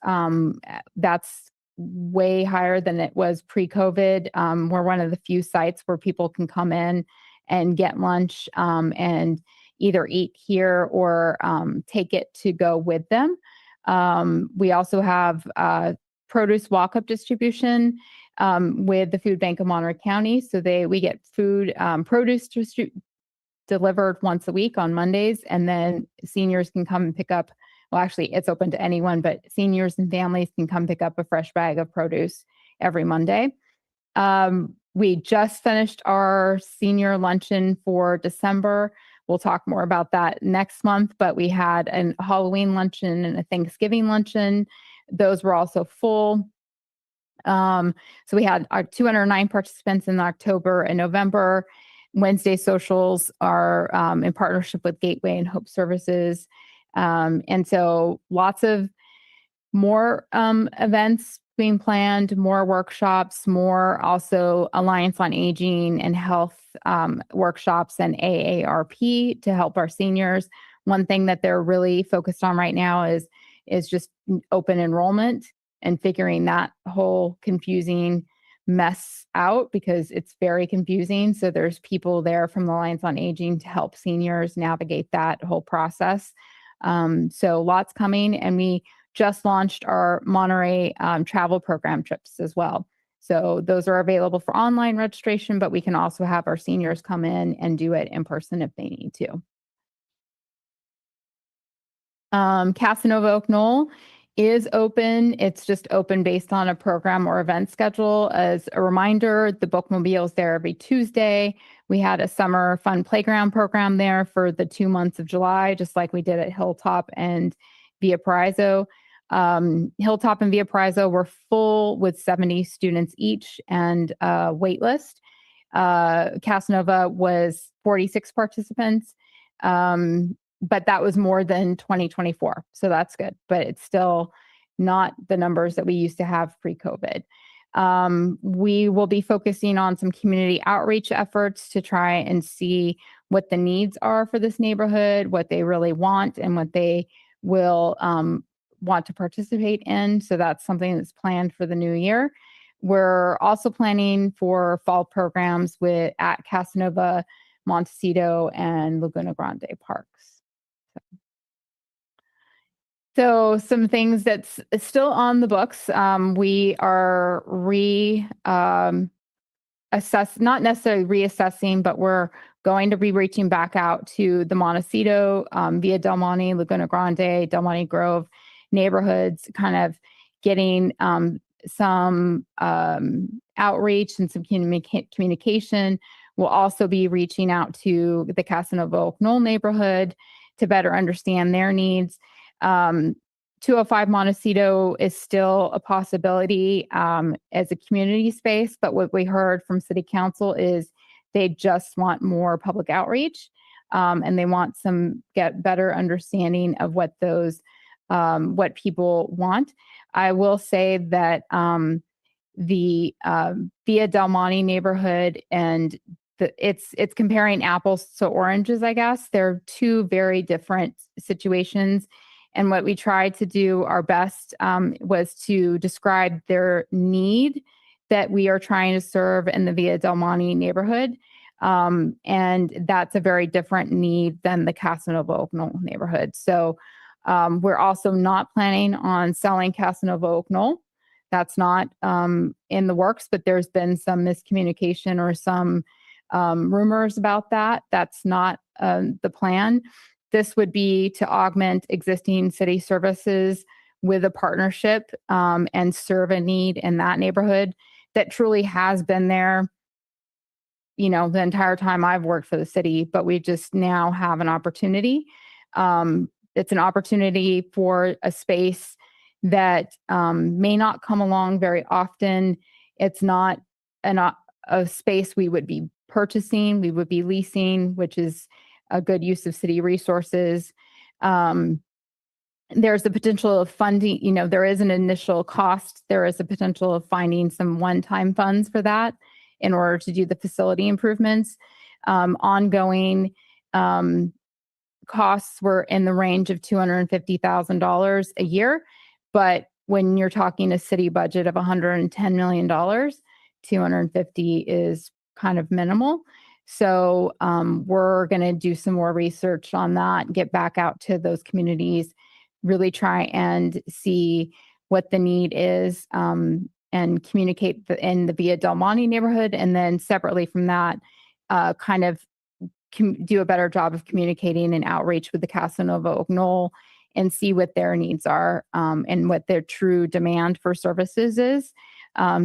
That's way higher than it was pre-COVID. We're one of the few sites where people can come in and get lunch and either eat here or take it to go with them. We also have produce walk-up distribution with the Food Bank of Monterey County. So we get food, produce delivered once a week on Mondays, and then seniors can come and pick up. Well, actually, it's open to anyone, but seniors and families can come pick up a fresh bag of produce every Monday. We just finished our senior luncheon for December. We'll talk more about that next month, but we had a Halloween luncheon and a Thanksgiving luncheon. Those were also full. So we had our 209 participants in October and November. Wednesday socials are in partnership with Gateway and Hope Services. And so lots of more events being planned, more workshops, more also Alliance on Aging and Health workshops and AARP to help our seniors. One thing that they're really focused on right now is just open enrollment and figuring that whole confusing mess out, because it's very confusing. So there's people there from the Alliance on Aging to help seniors navigate that whole process. So lots coming, and we just launched our Monterey travel program trips as well. So those are available for online registration, but we can also have our seniors come in and do it in person if they need to. Casanova Oak Knoll is open. It's just open based on a program or event schedule. As a reminder, the Bookmobile is there every Tuesday. We had a summer fun playground program there for the 2 months of July, just like we did at Hilltop and Via Paraiso. Hilltop and Via Paraiso were full with 70 students each and a wait list. Casanova was 46 participants. But that was more than 2024. So that's good, but it's still not the numbers that we used to have pre-COVID. We will be focusing on some community outreach efforts to try and see what the needs are for this neighborhood, what they really want, and what they will want to participate in. So that's something that's planned for the new year. We're also planning for fall programs at Casanova, Montecito, and Laguna Grande parks. So some things that's still on the books. We are not necessarily reassessing, but we're going to be reaching back out to the Montecito, Via Del Monte, Laguna Grande, Del Monte Grove neighborhoods, kind of getting some outreach and some communication. We'll also be reaching out to the Casanova Oak Knoll neighborhood to better understand their needs. 205 Montecito is still a possibility as a community space, but what we heard from City Council is they just want more public outreach, and they want get better understanding of what what people want. I will say that the Via Del Monte neighborhood and it's comparing apples to oranges, I guess. They're two very different situations. And what we tried to do our best was to describe their need that we are trying to serve in the Via Del Monte neighborhood. And that's a very different need than the Casanova Oak Knoll neighborhood. So we're also not planning on selling Casanova Oak Knoll. That's not in the works, but there's been some miscommunication or some rumors about that. That's not the plan. This would be to augment existing city services with a partnership and serve a need in that neighborhood that truly has been there, the entire time I've worked for the city, but we just now have an opportunity. It's an opportunity for a space that may not come along very often. It's not a space we would be purchasing, we would be leasing, which is a good use of city resources. There's the potential of funding, there is an initial cost. There is a potential of finding some one-time funds for that in order to do the facility improvements. Ongoing costs were in the range of $250,000 a year. But when you're talking a city budget of $110 million, 250 is kind of minimal. So we're going to do some more research on that, get back out to those communities, really try and see what the need is, and communicate in the Via Del Monte neighborhood. And then separately from that, kind of do a better job of communicating and outreach with the Casanova Oak Knoll and see what their needs are, and what their true demand for services is.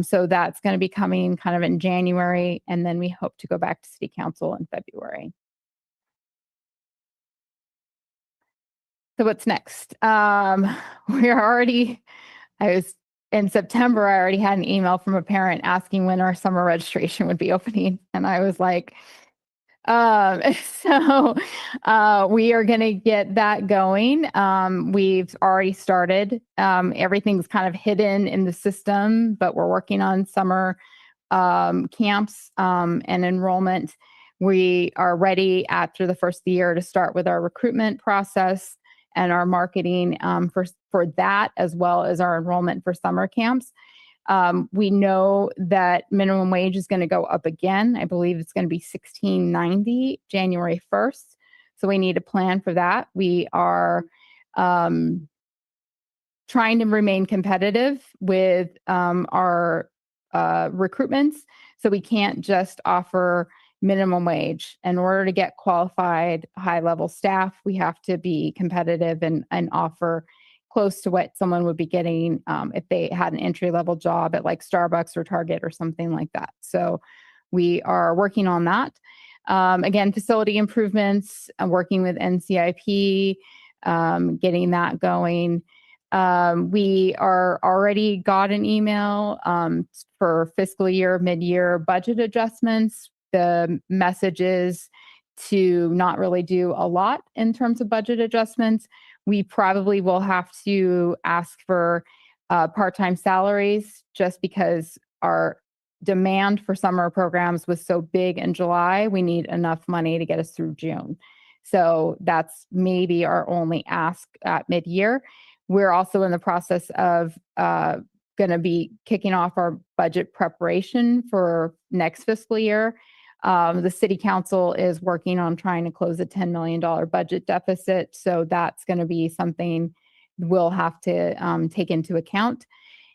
So that's going to be coming kind of in January, and then we hope to go back to City Council in February. So what's next? We're already, in September, I already had an email from a parent asking when our summer registration would be opening. And I was like, so we are going to get that going. We've already started. Everything's kind of hidden in the system, but we're working on summer camps and enrollment. We are ready after the first of the year to start with our recruitment process and our marketing for that, as well as our enrollment for summer camps. We know that minimum wage is going to go up again. I believe it's going to be $16.90 January 1st. So we need a plan for that. We are trying to remain competitive with our recruitments. So we can't just offer minimum wage. In order to get qualified high-level staff, we have to be competitive and offer close to what someone would be getting if they had an entry-level job at like Starbucks or Target or something like that. So we are working on that. Again, facility improvements, working with NCIP, getting that going. We are already got an email for fiscal year, mid-year budget adjustments. The message is to not really do a lot in terms of budget adjustments. We probably will have to ask for part-time salaries just because our demand for summer programs was so big in July. We need enough money to get us through June. So that's maybe our only ask at mid-year. We're also in the process of going to be kicking off our budget preparation for next fiscal year. The city council is working on trying to close a $10 million budget deficit. So that's going to be something we'll have to take into account.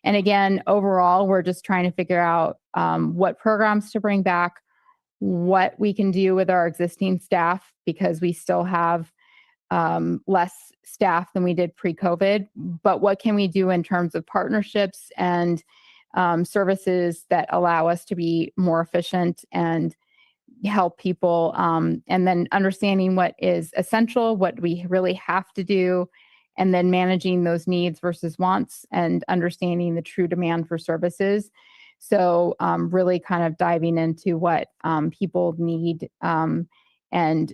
And again, overall, we're just trying to figure out what programs to bring back, what we can do with our existing staff, because we still have less staff than we did pre-COVID, but what can we do in terms of partnerships and services that allow us to be more efficient and help people, and then understanding what is essential, what we really have to do, and then managing those needs versus wants and understanding the true demand for services. So really kind of diving into what people need, and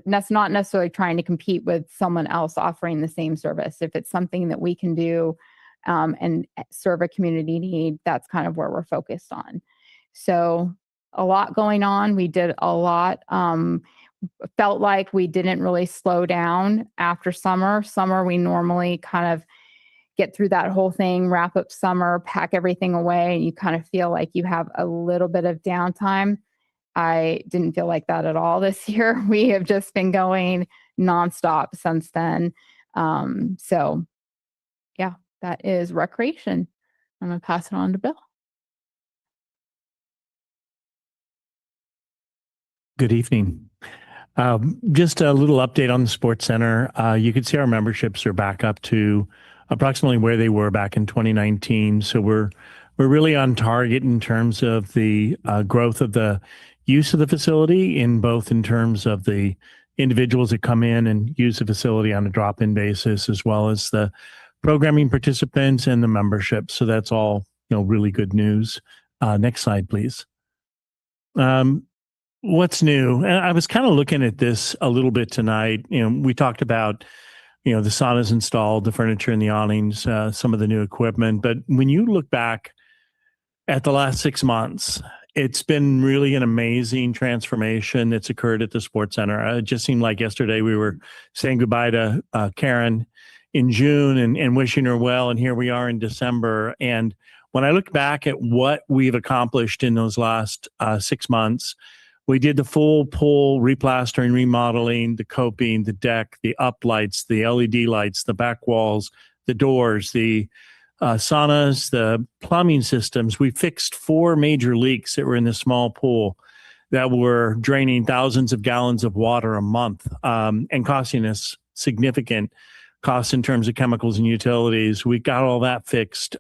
that's not necessarily trying to compete with someone else offering the same service. If it's something that we can do and serve a community need, that's kind of where we're focused on. So a lot going on. We did a lot. Felt like we didn't really slow down after summer. Summer, we normally kind of get through that whole thing, wrap up summer, pack everything away, and you kind of feel like you have a little bit of downtime. I didn't feel like that at all this year. We have just been going nonstop since then. So yeah, that is recreation. I'm going to pass it on to Bill. Good evening. Just a little update on the Sports Center. You can see our memberships are back up to approximately where they were back in 2019. So we're really on target in terms of the growth of the use of the facility, in terms of the individuals that come in and use the facility on a drop-in basis, as well as the programming participants and the membership. So that's all, really good news. Next slide, please. What's new? And I was kind of looking at this a little bit tonight. We talked about, the saunas installed, the furniture and the awnings, some of the new equipment. But when you look back at the last 6 months, it's been really an amazing transformation that's occurred at the Sports Center. It just seemed like yesterday we were saying goodbye to Karen in June and wishing her well. And here we are in December. And when I look back at what we've accomplished in those last 6 months, we did the full pool replastering, remodeling, the coping, the deck, the uplights, the LED lights, the back walls, the doors, the saunas, the plumbing systems. We fixed 4 major leaks that were in the small pool that were draining thousands of gallons of water a month, and costing us significant costs in terms of chemicals and utilities. We got all that fixed.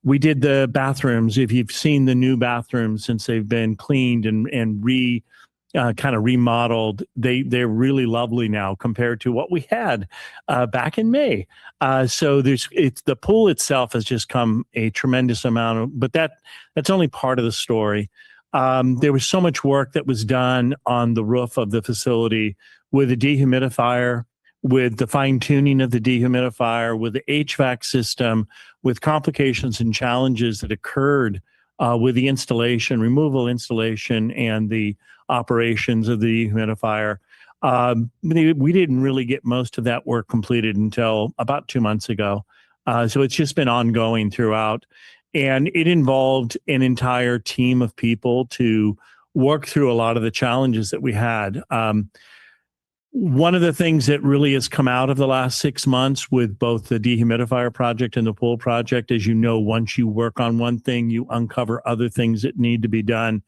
We did the bathrooms. If you've seen the new bathrooms since they've been cleaned and kind of remodeled, they're really lovely now compared to what we had back in May. So the pool itself has just come a tremendous amount but that's only part of the story. There was so much work that was done on the roof of the facility with the dehumidifier, with the fine tuning of the dehumidifier, with the HVAC system, with complications and challenges that occurred with the removal installation, and the operations of the dehumidifier. We didn't really get most of that work completed until about 2 months ago. So it's just been ongoing throughout. And it involved an entire team of people to work through a lot of the challenges that we had. One of the things that really has come out of the last 6 months with both the dehumidifier project and the pool project, as you know, once you work on one thing, you uncover other things that need to be done.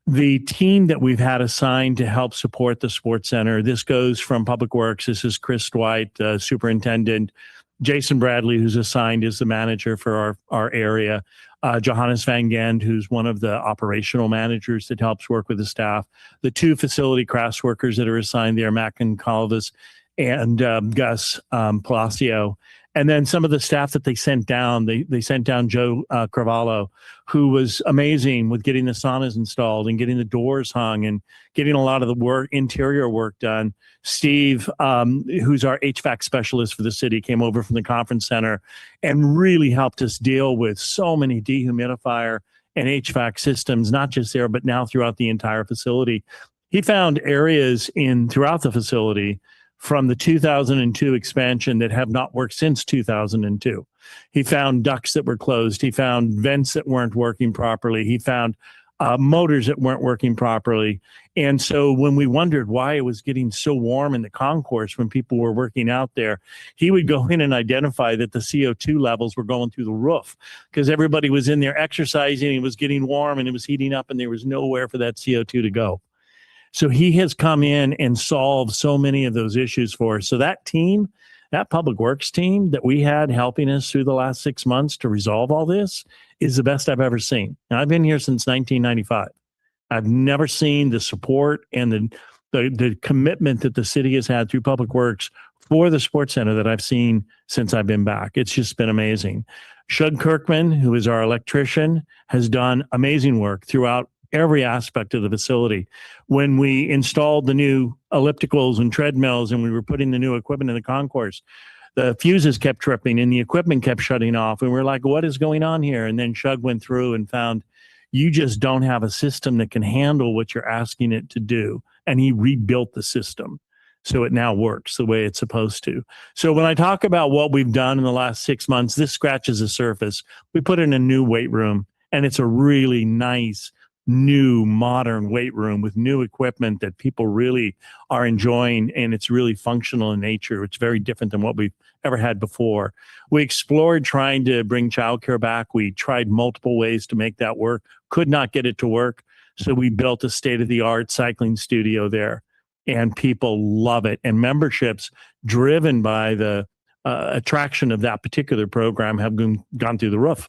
The team that we've had assigned to help support the sports center, this goes from Public Works. This is Chris Dwight, superintendent, Jason Bradley, who's assigned as the manager for our area, Johannes Van Gend, who's one of the operational managers that helps work with the staff, the 2 facility crafts workers that are assigned there, Mackin Calvas and Gus Palacio. And then some of the staff that they sent down, they sent down Joe Carvalho, who was amazing with getting the saunas installed and getting the doors hung and getting a lot of the interior work done. Steve, who's our HVAC specialist for the city, came over from the conference center and really helped us deal with so many dehumidifier and HVAC systems, not just there, but now throughout the entire facility. He found areas throughout the facility from the 2002 expansion that have not worked since 2002. He found ducts that were closed. He found vents that weren't working properly. He found motors that weren't working properly. And so when we wondered why it was getting so warm in the concourse when people were working out there, he would go in and identify that the CO2 levels were going through the roof because everybody was in there exercising, it was getting warm and it was heating up and there was nowhere for that CO2 to go. So he has come in and solved so many of those issues for us. So that team, that Public Works team that we had helping us through the last 6 months to resolve all this is the best I've ever seen. Now, I've been here since 1995. I've never seen the support and the commitment that the city has had through Public Works for the sports center that I've seen since I've been back. It's just been amazing. Shug Kirkman, who is our electrician, has done amazing work throughout every aspect of the facility. When we installed the new ellipticals and treadmills and we were putting the new equipment in the concourse, the fuses kept tripping and the equipment kept shutting off. And we're like, what is going on here? And then Shug went through and found you just don't have a system that can handle what you're asking it to do. And he rebuilt the system so it now works the way it's supposed to. So when I talk about what we've done in the last 6 months, this scratches the surface. We put in a new weight room and it's a really nice, new modern weight room with new equipment that people really are enjoying, and it's really functional in nature. It's very different than what we've ever had before. We explored trying to bring childcare back. We tried multiple ways to make that work, could not get it to work. So we built a state-of-the-art cycling studio there, and people love it. And memberships driven by the attraction of that particular program have gone through the roof.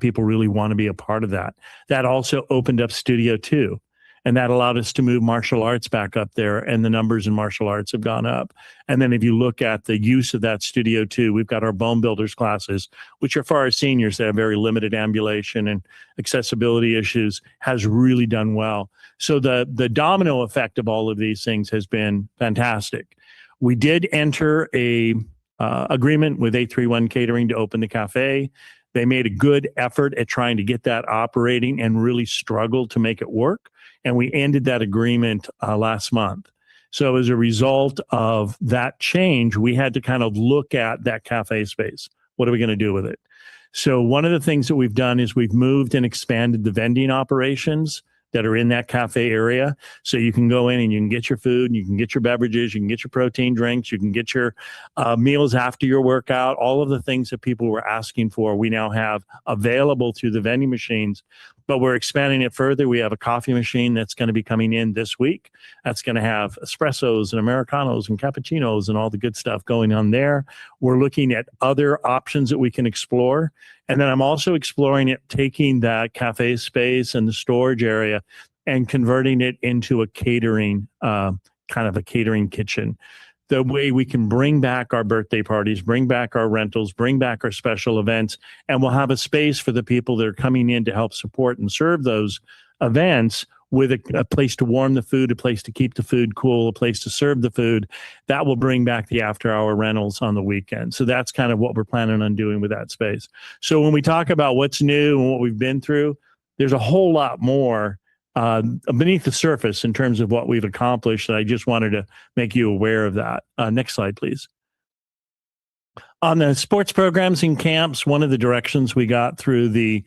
People really want to be a part of that. That also opened up Studio 2, and that allowed us to move martial arts back up there, and the numbers in martial arts have gone up. And then if you look at the use of that Studio 2, we've got our bone builders classes, which are for our seniors that have very limited ambulation and accessibility issues, has really done well. So the domino effect of all of these things has been fantastic. We did enter a agreement with 831 Catering to open the cafe. They made a good effort at trying to get that operating and really struggled to make it work. And we ended that agreement last month. So as a result of that change, we had to kind of look at that cafe space. What are we going to do with it? So one of the things that we've done is we've moved and expanded the vending operations that are in that cafe area. So you can go in and you can get your food, and you can get your beverages, you can get your protein drinks, you can get your meals after your workout. All of the things that people were asking for, we now have available through the vending machines. But we're expanding it further. We have a coffee machine that's going to be coming in this week. That's going to have espressos and Americanos and cappuccinos and all the good stuff going on there. We're looking at other options that we can explore. And then I'm also exploring it, taking that cafe space and the storage area and converting it into a catering, kind of a catering kitchen. The way we can bring back our birthday parties, bring back our rentals, bring back our special events, and we'll have a space for the people that are coming in to help support and serve those events with a place to warm the food, a place to keep the food cool, a place to serve the food. That will bring back the after-hour rentals on the weekend. So that's kind of what we're planning on doing with that space. So when we talk about what's new and what we've been through, there's a whole lot more beneath the surface in terms of what we've accomplished. I just wanted to make you aware of that. Next slide, please. On the sports programs and camps, one of the directions we got through the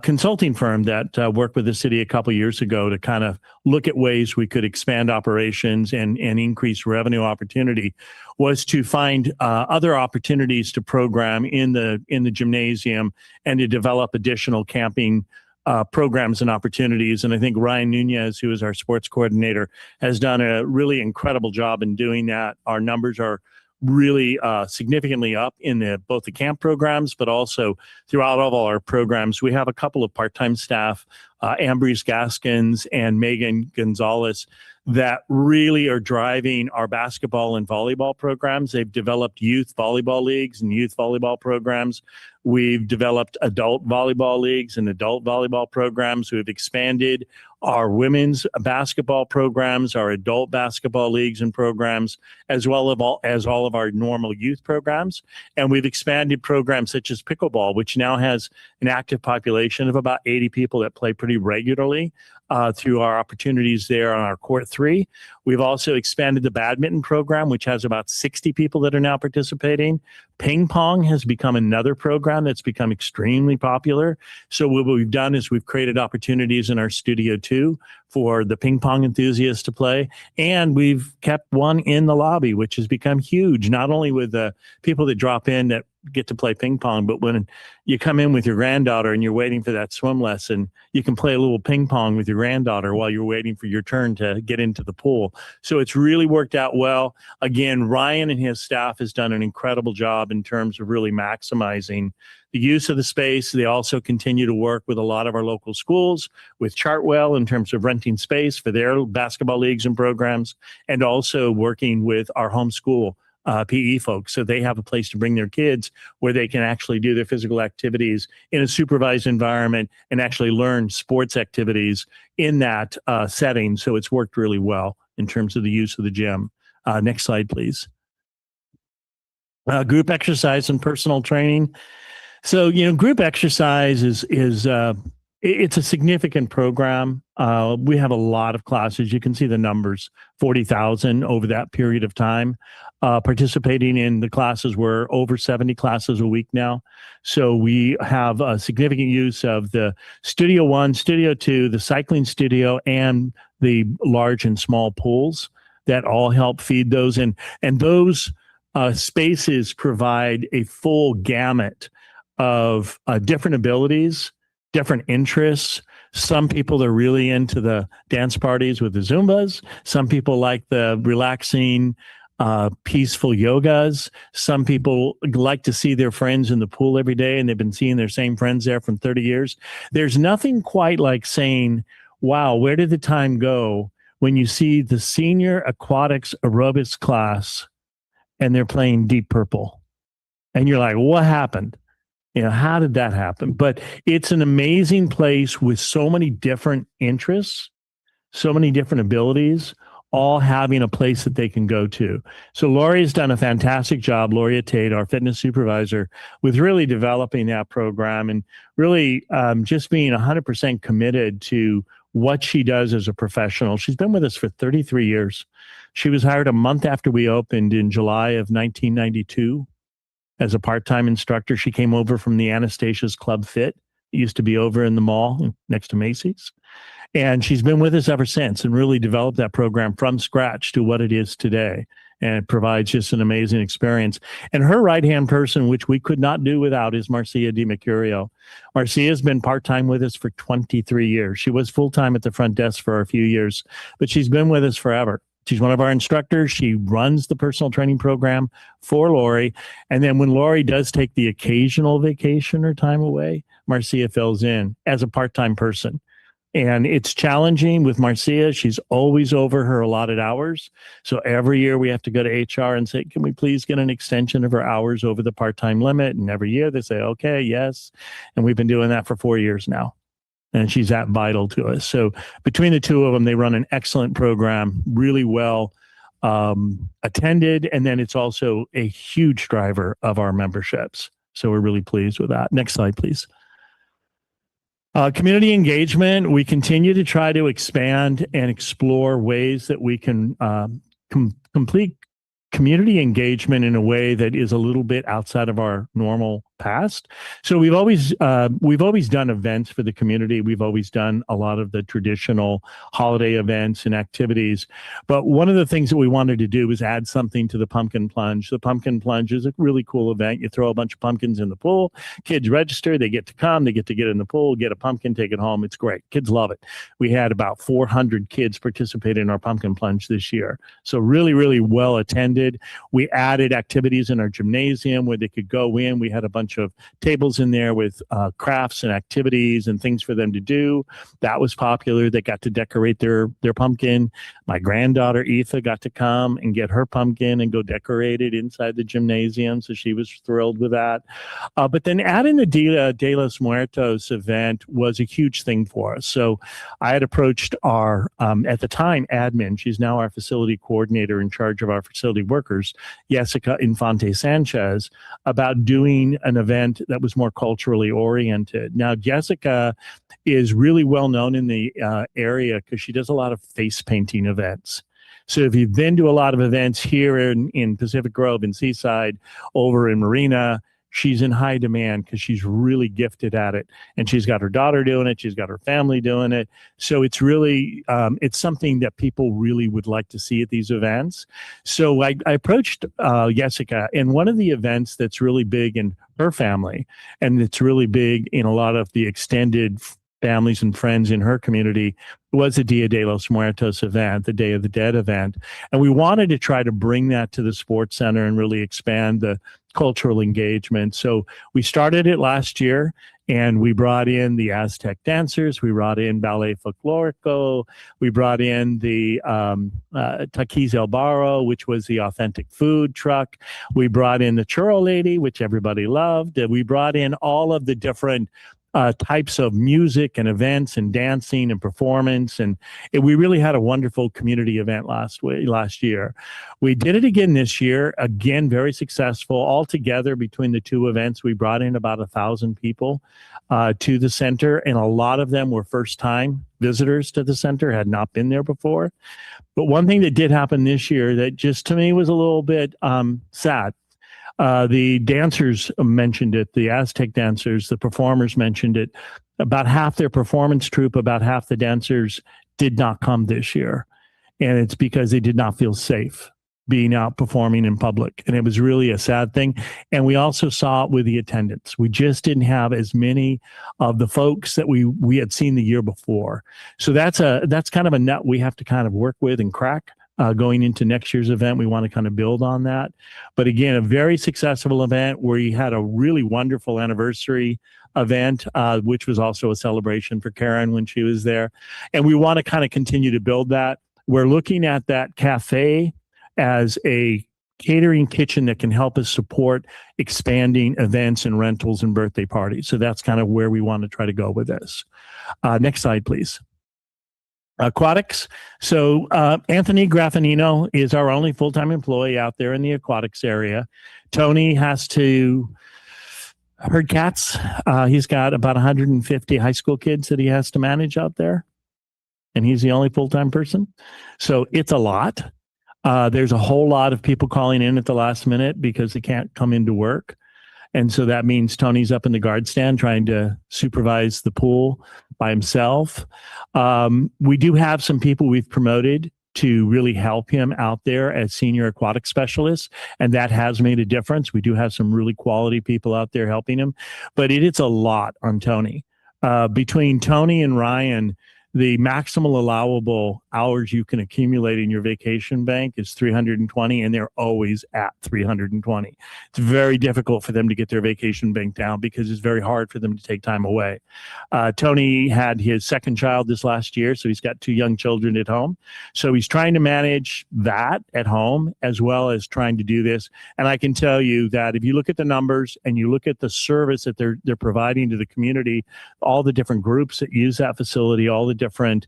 consulting firm that worked with the city a couple years ago to kind of look at ways we could expand operations and increase revenue opportunity was to find other opportunities to program in the gymnasium and to develop additional camping programs and opportunities. And I think Ryan Nunez, who is our sports coordinator, has done a really incredible job in doing that. Our numbers are really significantly up in both the camp programs, but also throughout all of our programs. We have a couple of part-time staff, Ambrose Gaskins and Megan Gonzalez, that really are driving our basketball and volleyball programs. They've developed youth volleyball leagues and youth volleyball programs. We've developed adult volleyball leagues and adult volleyball programs. We've expanded our women's basketball programs, our adult basketball leagues and programs, as well as all of our normal youth programs. And we've expanded programs such as pickleball, which now has an active population of about 80 people that play pretty regularly through our opportunities there on our Court 3. We've also expanded the badminton program, which has about 60 people that are now participating. Ping pong has become another program that's become extremely popular. So what we've done is we've created opportunities in our Studio 2 for the ping pong enthusiasts to play. And we've kept one in the lobby, which has become huge, not only with the people that drop in that get to play ping pong, but when you come in with your granddaughter and you're waiting for that swim lesson, you can play a little ping pong with your granddaughter while you're waiting for your turn to get into the pool. So it's really worked out well. Again, Ryan and his staff has done an incredible job in terms of really maximizing the use of the space. They also continue to work with a lot of our local schools, with Chartwell in terms of renting space for their basketball leagues and programs, and also working with our homeschool PE folks, so they have a place to bring their kids where they can actually do their physical activities in a supervised environment and actually learn sports activities in that setting. So it's worked really well in terms of the use of the gym. Next slide, please. Group exercise and personal training. So, group exercise is it's a significant program. We have a lot of classes. You can see the numbers, 40,000 over that period of time. Participating in the classes, we're over 70 classes a week now. So we have a significant use of the Studio 1, Studio 2, the cycling studio, and the large and small pools that all help feed those. And those spaces provide a full gamut of different abilities, different interests. Some people are really into the dance parties with the Zumbas. Some people like the relaxing, peaceful yogas. Some people like to see their friends in the pool every day, and they've been seeing their same friends there for 30 years. There's nothing quite like saying, wow, where did the time go when you see the senior aquatics aerobics class and they're playing Deep Purple? And you're like, what happened? How did that happen? But it's an amazing place with so many different interests, so many different abilities, all having a place that they can go to. So Lori's done a fantastic job, Loria Tate, our fitness supervisor, with really developing that program and really just being 100% committed to what she does as a professional. She's been with us for 33 years. She was hired a month after we opened in July of 1992. As a part-time instructor. She came over from the Anastasia's Club Fit. It used to be over in the mall next to Macy's. And she's been with us ever since and really developed that program from scratch to what it is today. And it provides just an amazing experience. And her right-hand person, which we could not do without, is Marcia Di Mercurio. Marcia has been part-time with us for 23 years. She was full-time at the front desk for a few years, but she's been with us forever. She's one of our instructors. She runs the personal training program for Lori. And then when Lori does take the occasional vacation or time away, Marcia fills in as a part-time person. And it's challenging with Marcia. She's always over her allotted hours. So every year we have to go to HR and say, can we please get an extension of her hours over the part-time limit? And every year they say, okay, yes. And we've been doing that for 4 years now. And she's that vital to us. So between the two of them, they run an excellent program, really well attended. And then it's also a huge driver of our memberships. So we're really pleased with that. Next slide, please. Community engagement, we continue to try to expand and explore ways that we can complete community engagement in a way that is a little bit outside of our normal past. So we've always done events for the community. We've always done a lot of the traditional holiday events and activities. But one of the things that we wanted to do was add something to the pumpkin plunge. The pumpkin plunge is a really cool event. You throw a bunch of pumpkins in the pool, kids register, they get to come, they get to get in the pool, get a pumpkin, take it home. It's great. Kids love it. We had about 400 kids participate in our pumpkin plunge this year. So really, really well attended. We added activities in our gymnasium where they could go in. We had a bunch of tables in there with crafts and activities and things for them to do. That was popular. They got to decorate their pumpkin. My granddaughter Etha got to come and get her pumpkin and go decorate it inside the gymnasium. So she was thrilled with that. But then adding the Dia de los Muertos event was a huge thing for us. So I had approached our, at the time, admin. She's now our facility coordinator in charge of our facility workers, Jessica Infante Sanchez, about doing an event that was more culturally oriented. Now, Jessica is really well known in the area because she does a lot of face painting events. So if you've been to a lot of events here in Pacific Grove and Seaside, over in Marina, she's in high demand because she's really gifted at it. And she's got her daughter doing it. She's got her family doing it. So it's really, it's something that people really would like to see at these events. So I approached Jessica, and one of the events that's really big in her family, and it's really big in a lot of the extended families and friends in her community, was the Dia de los Muertos event, the Day of the Dead event. And we wanted to try to bring that to the sports center and really expand the cultural engagement. So we started it last year, and we brought in the Aztec dancers. We brought in Ballet Folklorico. We brought in the Taquiz El Barro, which was the authentic food truck. We brought in the Churro Lady, which everybody loved. We brought in all of the different types of music and events and dancing and performance. And we really had a wonderful community event last year. We did it again this year, again, very successful. Altogether, between the two events, we brought in about 1,000 people to the center, and a lot of them were first-time visitors to the center, had not been there before. But one thing that did happen this year that just to me was a little bit sad. The dancers mentioned it, the Aztec dancers, the performers mentioned it. About half their performance troupe, about half the dancers did not come this year. And it's because they did not feel safe being out performing in public. And it was really a sad thing. And we also saw it with the attendance. We just didn't have as many of the folks that we had seen the year before. So that's kind of a nut we have to kind of work with and crack. Going into next year's event, we want to kind of build on that. But again, a very successful event where you had a really wonderful anniversary event, which was also a celebration for Karen when she was there. And we want to kind of continue to build that. We're looking at that cafe as a catering kitchen that can help us support expanding events and rentals and birthday parties. So that's kind of where we want to try to go with this. Next slide, please. Aquatics. So Anthony Graffinino is our only full-time employee out there in the aquatics area. Tony has to herd cats. He's got about 150 high school kids that he has to manage out there. And he's the only full-time person. So it's a lot. There's a whole lot of people calling in at the last minute because they can't come into work. And so that means Tony's up in the guard stand trying to supervise the pool by himself. We do have some people we've promoted to really help him out there as senior aquatic specialists, and that has made a difference. We do have some really quality people out there helping him, but it's a lot on Tony. Between Tony and Ryan, the maximal allowable hours you can accumulate in your vacation bank is 320, and they're always at 320. It's very difficult for them to get their vacation bank down because it's very hard for them to take time away. Tony had his second child this last year, so he's got 2 young children at home. So he's trying to manage that at home as well as trying to do this. And I can tell you that if you look at the numbers and you look at the service that they're providing to the community, all the different groups that use that facility, all the different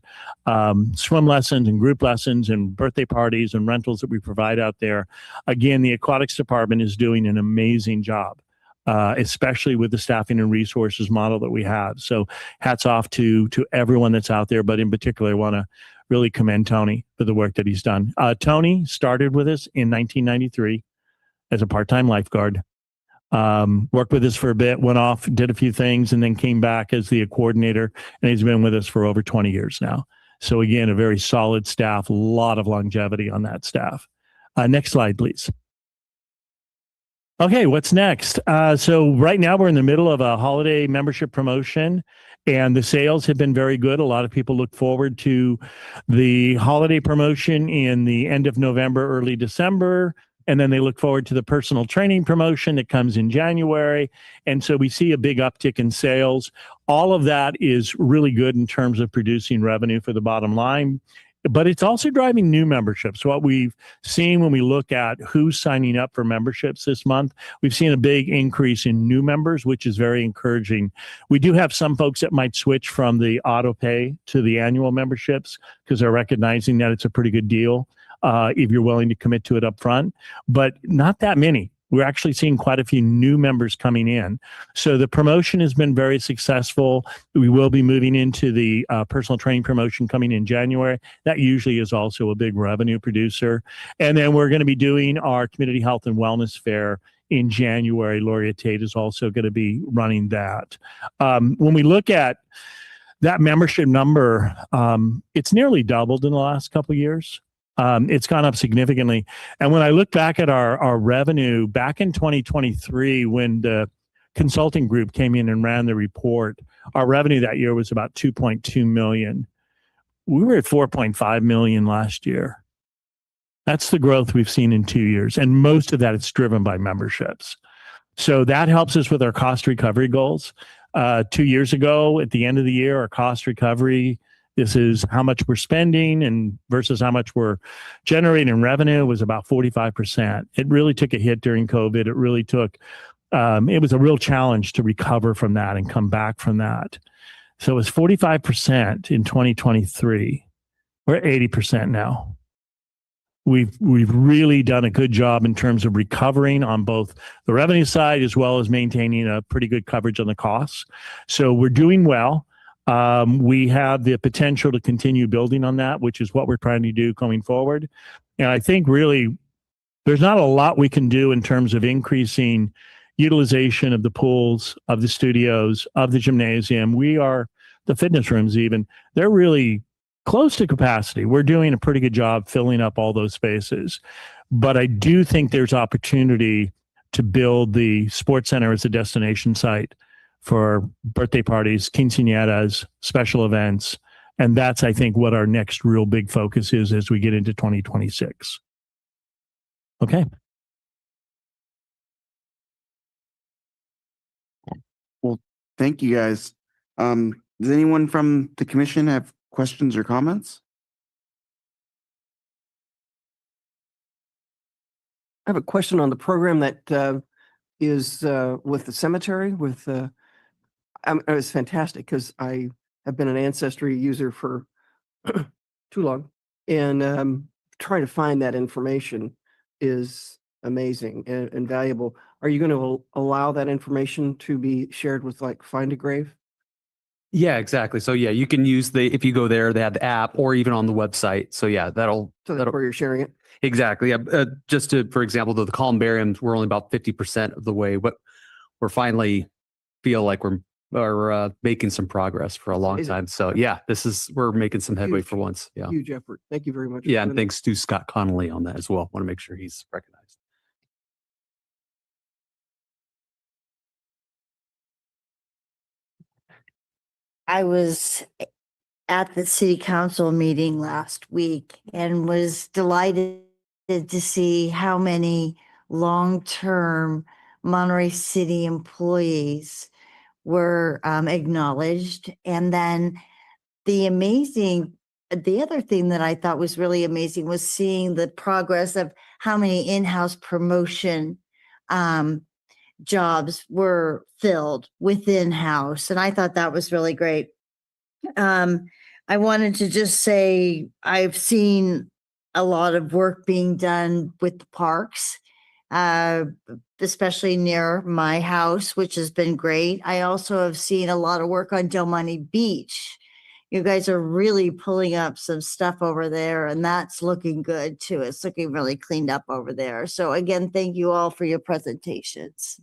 swim lessons and group lessons and birthday parties and rentals that we provide out there. Again, the aquatics department is doing an amazing job, especially with the staffing and resources model that we have. So hats off to everyone that's out there, but in particular, I want to really commend Tony for the work that he's done. Tony started with us in 1993 as a part-time lifeguard. Worked with us for a bit, went off, did a few things, and then came back as the coordinator, and he's been with us for over 20 years now. So again, a very solid staff, a lot of longevity on that staff. Next slide, please. Okay, what's next? So right now we're in the middle of a holiday membership promotion, and the sales have been very good. A lot of people look forward to the holiday promotion in the end of November, early December. And then they look forward to the personal training promotion that comes in January. And so we see a big uptick in sales. All of that is really good in terms of producing revenue for the bottom line, but it's also driving new memberships. What we've seen when we look at who's signing up for memberships this month, we've seen a big increase in new members, which is very encouraging. We do have some folks that might switch from the auto pay to the annual memberships because they're recognizing that it's a pretty good deal. If you're willing to commit to it up front, but not that many. We're actually seeing quite a few new members coming in. So the promotion has been very successful. We will be moving into the personal training promotion coming in January. That usually is also a big revenue producer. And then we're going to be doing our community health and wellness fair in January. Gloria Tate is also going to be running that. When we look at that membership number, it's nearly doubled in the last couple of years. It's gone up significantly. And when I look back at our revenue back in 2023, when the consulting group came in and ran the report, our revenue that year was about 2.2 million. We were at 4.5 million last year. That's the growth we've seen in 2 years. And most of that is driven by memberships. So that helps us with our cost recovery goals. 2 years ago, at the end of the year, our cost recovery, this is how much we're spending and versus how much we're generating in revenue, was about 45%. It really took a hit during COVID. It really took, it was a real challenge to recover from that and come back from that. So it was 45% in 2023. We're at 80% now. We've really done a good job in terms of recovering on both the revenue side as well as maintaining a pretty good coverage on the costs. So we're doing well. We have the potential to continue building on that, which is what we're trying to do going forward. And I think really there's not a lot we can do in terms of increasing utilization of the pools, of the studios, of the gymnasium. The fitness rooms even, they're really close to capacity. We're doing a pretty good job filling up all those spaces. But I do think there's opportunity to build the sports center as a destination site for birthday parties, quinceañeras, special events. And that's, I think, what our next real big focus is as we get into 2026. Okay. Well, thank you guys. Does anyone from the commission have questions or comments? I have a question on the program that is with the cemetery. It was fantastic because I have been an Ancestry user for too long, and trying to find that information is amazing and valuable. Are you going to allow that information to be shared with like Find a Grave? Yeah, exactly. So yeah, you can use if you go there, they have the app or even on the website. So yeah, So that's where you're sharing it. exactly. Just for example, the columbariums, we're only about 50% of the way, but we're finally feel like we're are making some progress for a long Amazing. time. So yeah, we're making some headway Huge. for once. Yeah. Huge effort. Thank you very much. for Yeah. And doing that. thanks to Scott Connolly on that as well. Want to make sure he's recognized. I was at the city council meeting last week and was delighted to see how many long-term Monterey City employees were acknowledged. And then the other thing that I thought was really amazing was seeing the progress of how many in-house promotion jobs were filled within house. And I thought that was really great. I wanted to just say I've seen a lot of work being done with the parks, especially near my house, which has been great. I also have seen a lot of work on Del Monte Beach. You guys are really pulling up some stuff over there, and that's looking good too. It's looking really cleaned up over there. So again, thank you all for your presentations.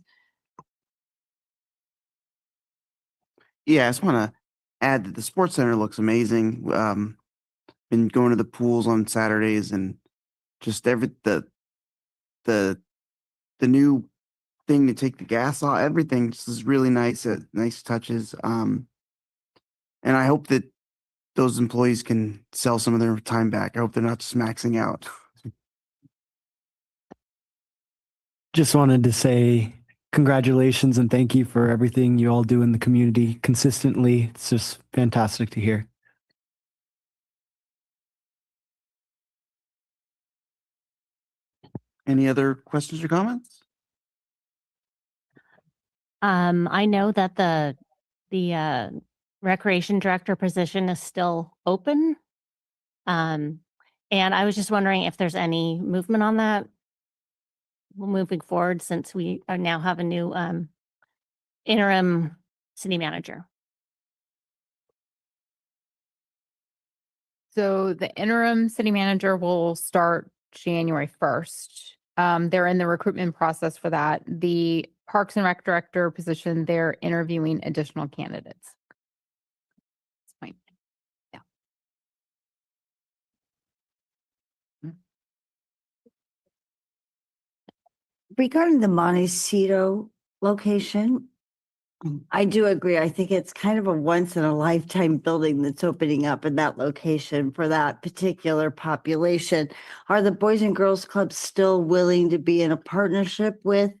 Yeah, I just want to add that the sports center looks amazing. Been going to the pools on Saturdays and just the new thing to take the gas off. Everything just is really nice. Nice touches. And I hope that those employees can sell some of their time back. I hope they're not just maxing out. Just wanted to say congratulations and thank you for everything you all do in the community consistently. It's just fantastic to hear. Any other questions or comments? I know that the recreation director position is still open. And I was just wondering if there's any movement on that moving forward since we now have a new interim city manager. So the interim city manager will start January 1st. They're in the recruitment process for that. The Parks and Rec director position, they're interviewing additional candidates. That's fine. Yeah. Regarding the Montecito location, I do agree. I think it's kind of a once in a lifetime building that's opening up in that location for that particular population. Are the Boys and Girls Clubs still willing to be in a partnership with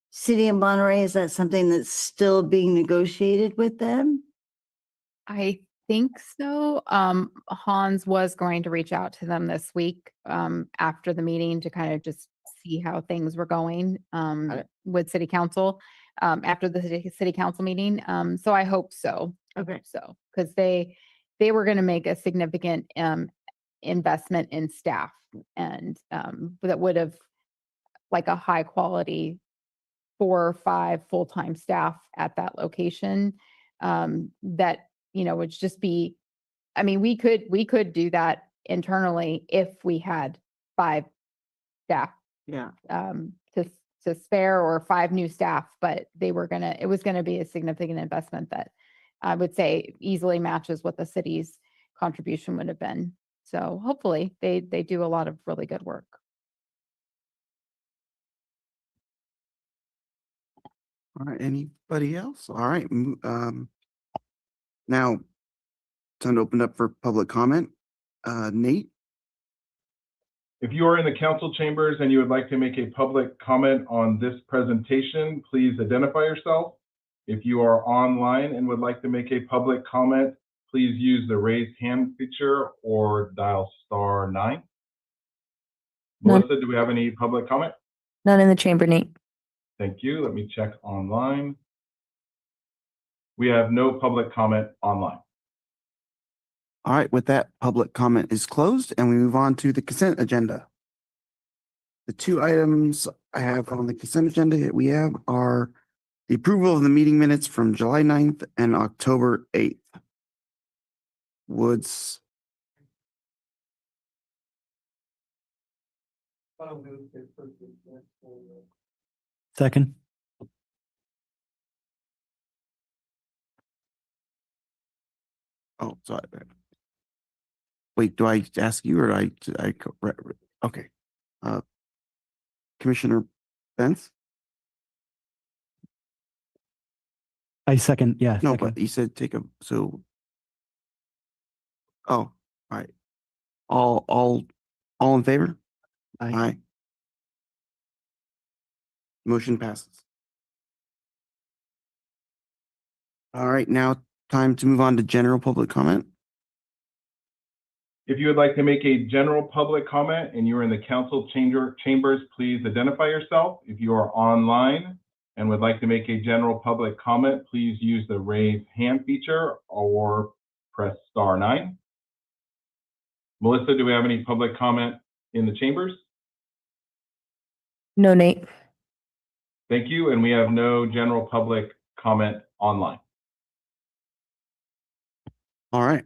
City of Monterey? Is that something that's still being negotiated with them? I think so. Hans was going to reach out to them this week after the meeting to kind of just see how things were going with city council after the city council meeting. So I hope so. Okay. So because they were going to make a significant investment in staff and that would have like a high quality 4 or 5 full-time staff at that location that would just be, I mean, we could do that internally if we had 5 staff Yeah. to spare or 5 new staff, but it was gonna be a significant investment that I would say easily matches what the city's contribution would have been. So hopefully they do a lot of really good work. All right. Anybody else? All right. Now, time to open up for public comment. Nate? If you are in the council chambers and you would like to make a public comment on this presentation, please identify yourself. If you are online and would like to make a public comment, please use the raise hand feature or dial *9. None. Melissa, do we have any public comment? None in the chamber, Nate. Thank you. Let me check online. We have no public comment online. All right. With that, public comment is closed and we move on to the consent agenda. The 2 items I have on the consent agenda that we have are the approval of the meeting minutes from July 9th and October 8th. Woods. Second. Oh, sorry. Wait, do I ask you or okay. Commissioner Benz? I second, yeah. No, second. but you said oh, all right. All in favor? Aye. Motion passes. All right, now time to move on to general public comment. If you would like to make a general public comment and you are in the council chambers, please identify yourself. If you are online and would like to make a general public comment, please use the raise hand feature or press *9. Melissa, do we have any public comment in the chambers? No, Nate. Thank you. And we have no general public comment online. All right,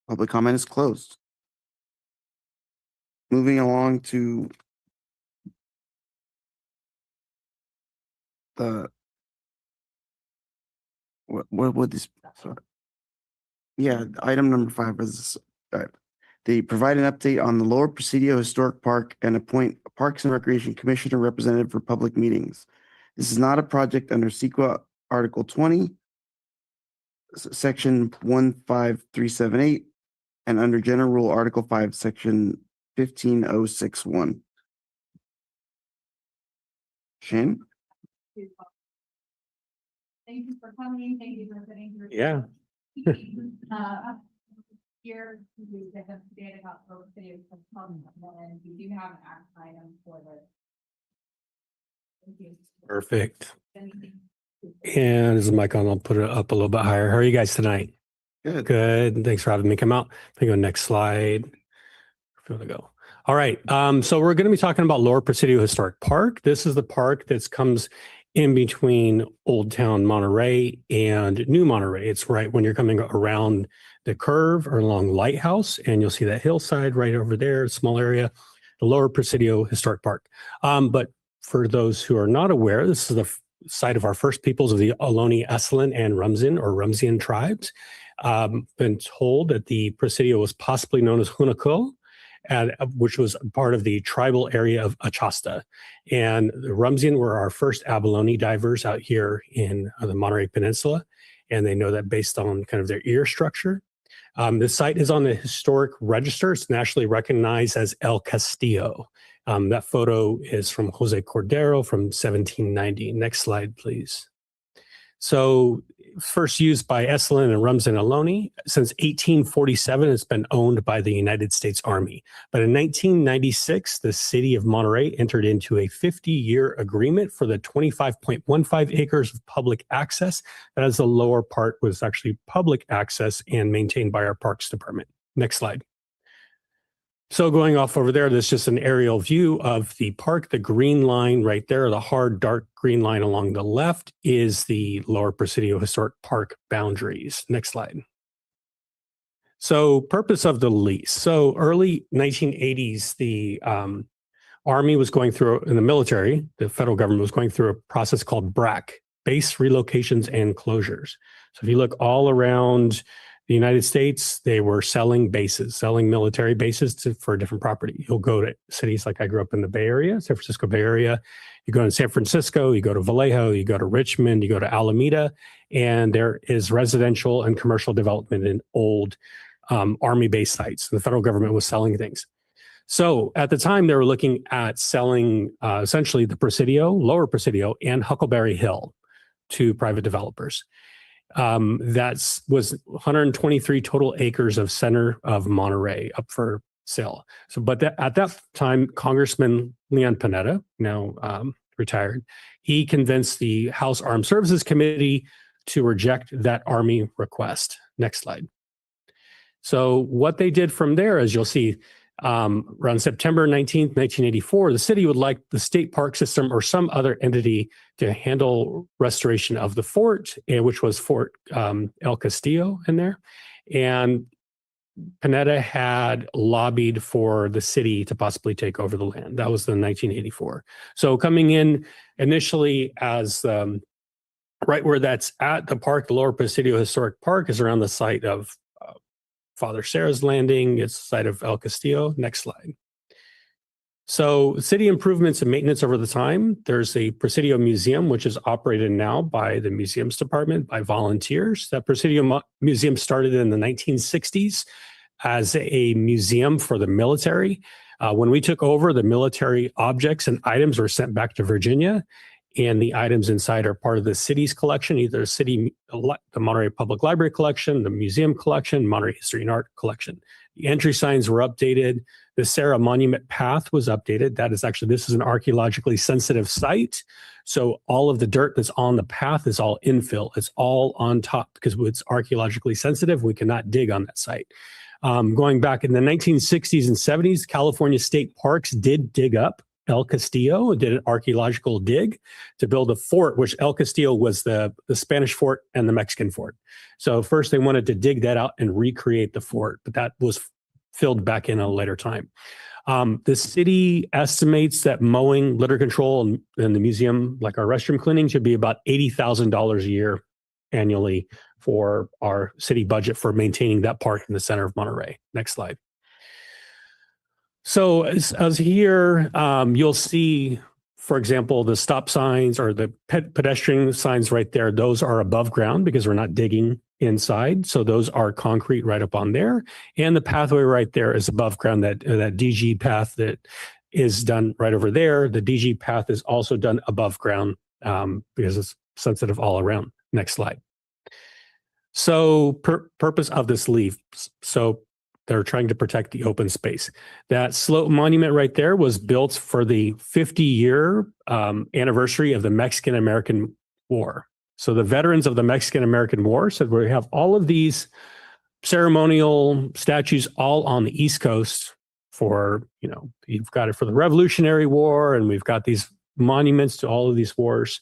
public comment is closed. Moving along to the what would this, sorry. Yeah, item number 5 is they provide an update on the Lower Presidio Historic Park and appoint a Parks and Recreation Commissioner representative for public meetings. This is not a project under CEQA Article 20, Section 15378, and under General Rule Article 5, Section 15061. Shane? Thank you for coming. Thank you for sitting here. Yeah. Here, we get up to date about Lower City of and we do have an action item for this. Thank you. Perfect. Anything? And this is Mike on. I'll put it up a little bit higher. How are you guys tonight? Good. Good. Thanks for having me come out. I go next slide. Where to go? All right. So we're going to be talking about Lower Presidio Historic Park. This is the park that comes in between Old Town Monterey and New Monterey. It's right when you're coming around the curve or along Lighthouse, and you'll see that hillside right over there, small area, the Lower Presidio Historic Park. But for those who are not aware, this is the site of our first peoples of the Ohlone, Esselen, and Rumsian tribes. Been told that the Presidio was possibly known as Hunako, which was part of the tribal area of Achasta. And the Rumsian were our first abalone divers out here in the Monterey Peninsula. And they know that based on kind of their ear structure. The site is on the historic register. It's nationally recognized as El Castillo. That photo is from Jose Cordero from 1790. Next slide, please. So first used by Esselen and Rumsian Ohlone. Since 1847, it's been owned by the United States Army. But in 1996, the city of Monterey entered into a 50-year agreement for the 25.15 acres of public access. That is, the lower part was actually public access and maintained by our Parks Department. Next slide. So going off over there, there's just an aerial view of the park. The green line right there, the hard dark green line along the left, is the Lower Presidio Historic Park boundaries. Next slide. So purpose of the lease. So early 1980s, the Army was going through, in the military, the federal government was going through a process called BRAC, Base Relocations and Closures. So if you look all around the United States, they were selling bases, selling military bases for a different property. You'll go to cities like I grew up in the Bay Area, San Francisco Bay Area. You go to San Francisco, you go to Vallejo, you go to Richmond, you go to Alameda, and there is residential and commercial development in old Army base sites. The federal government was selling things. So at the time, they were looking at selling essentially the Presidio, Lower Presidio, and Huckleberry Hill to private developers. That was 123 total acres of center of Monterey up for sale. So, but at that time, Congressman Leon Panetta, now retired, he convinced the House Armed Services Committee to reject that Army request. Next slide. So what they did from there, as you'll see, around September 19th, 1984, the city would like the state park system or some other entity to handle restoration of the fort, which was Fort El Castillo in there. And Panetta had lobbied for the city to possibly take over the land. That was in 1984. So coming in initially as right where that's at, the park, the Lower Presidio Historic Park, is around the site of Father Sarah's Landing. It's the site of El Castillo. Next slide. So city improvements and maintenance over the time. There's a Presidio Museum, which is operated now by the Museums Department, by volunteers. That Presidio Museum started in the 1960s as a museum for the military. When we took over, the military objects and items were sent back to Virginia, and the items inside are part of the city's collection, either the Monterey Public Library collection, the museum collection, Monterey History and Art collection. The entry signs were updated. The Sarah Monument Path was updated. This is an archaeologically sensitive site. So all of the dirt that's on the path is all infill. It's all on top because it's archaeologically sensitive. We cannot dig on that site. Going back in the 1960s and 70s, California State Parks did dig up El Castillo, did an archaeological dig to build a fort, which El Castillo was the Spanish fort and the Mexican fort. So first they wanted to dig that out and recreate the fort, but that was filled back in a later time. The city estimates that mowing, litter control, and the museum, like our restroom cleaning, should be about $80,000 a year annually for our city budget for maintaining that park in the center of Monterey. Next slide. So as here, you'll see, for example, the stop signs or the pedestrian signs right there. Those are above ground because we're not digging inside. So those are concrete right up on there. And the pathway right there is above ground, that DG path that is done right over there. The DG path is also done above ground because it's sensitive all around. Next slide. So purpose of this leaf. So they're trying to protect the open space. That slope monument right there was built for the 50-year anniversary of the Mexican-American War. So the veterans of the Mexican-American War said we have all of these ceremonial statues all on the East Coast for, you've got it for the Revolutionary War, and we've got these monuments to all of these wars.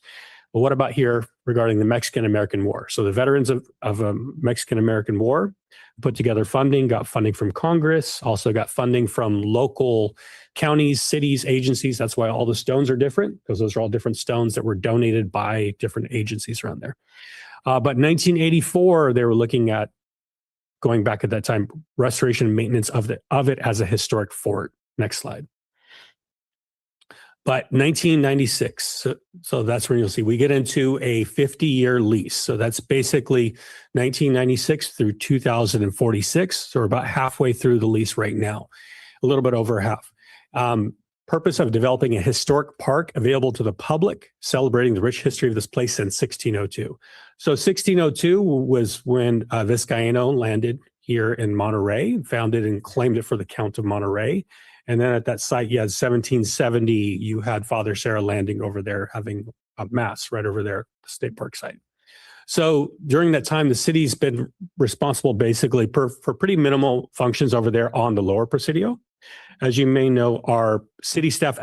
But what about here regarding the Mexican-American War? So the veterans of a Mexican-American War put together funding, got funding from Congress, also got funding from local counties, cities, agencies. That's why all the stones are different, because those are all different stones that were donated by different agencies around there. But in 1984, they were looking at, going back at that time, restoration and maintenance of it as a historic fort. Next slide. But 1996, so that's when you'll see we get into a 50-year lease. So that's basically 1996 through 2046. So we're about halfway through the lease right now, a little bit over half. Purpose of developing a historic park available to the public, celebrating the rich history of this place since 1602. So 1602 was when Vizcaíno landed here in Monterey, founded and claimed it for the Count of Monterey. And then at that site, you had 1770, you had Father Sarah landing over there, having a mass right over there, the state park site. So during that time, the city's been responsible basically for pretty minimal functions over there on the lower Presidio. As you may know, our city staff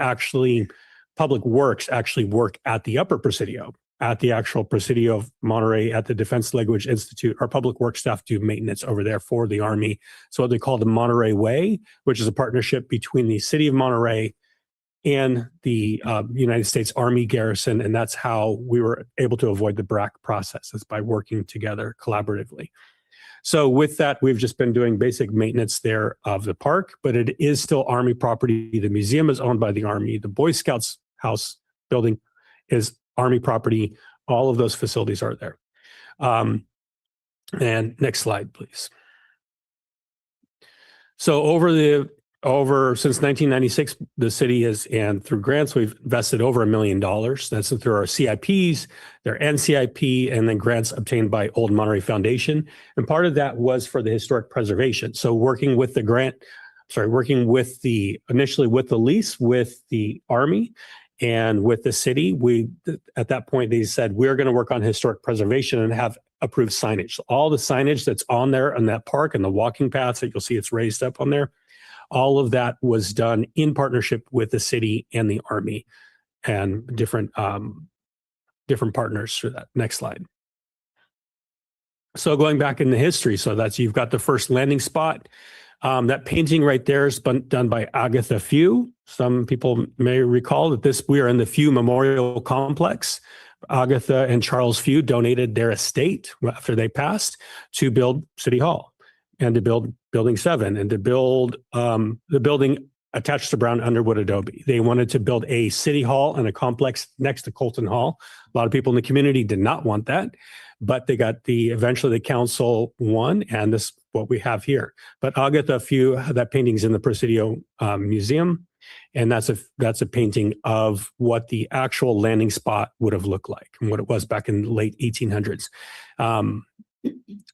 Public Works actually work at the upper Presidio, at the actual Presidio of Monterey, at the Defense Language Institute. Our public works staff do maintenance over there for the Army. So what they call the Monterey Way, which is a partnership between the city of Monterey and the United States Army garrison. And that's how we were able to avoid the BRAC process, is by working together collaboratively. So with that, we've just been doing basic maintenance there of the park, but it is still Army property. The museum is owned by the Army. The Boy Scouts house building is Army property. All of those facilities are there. And next slide, please. So since 1996, the city has, and through grants, we've invested over $1 million. That's through our CIPs, their NCIP, and then grants obtained by Old Monterey Foundation. And part of that was for the historic preservation. So working with initially with the lease with the Army and with the city, at that point, they said, we're going to work on historic preservation and have approved signage. All the signage that's on there in that park and the walking paths that you'll see it's raised up on there, all of that was done in partnership with the city and the Army and different partners for that. Next slide. So going back in the history, so you've got the first landing spot. That painting right there is done by Agatha Few. Some people may recall that we are in the Few Memorial Complex. Agatha and Charles Few donated their estate after they passed to build City Hall. and to build Building 7 and to build the building attached to Brown Underwood Adobe. They wanted to build a city hall and a complex next to Colton Hall. A lot of people in the community did not want that, but they got eventually the council won, and this is what we have here. But I'll get that painting's in the Presidio Museum, and that's a painting of what the actual landing spot would have looked like and what it was back in the late 1800s.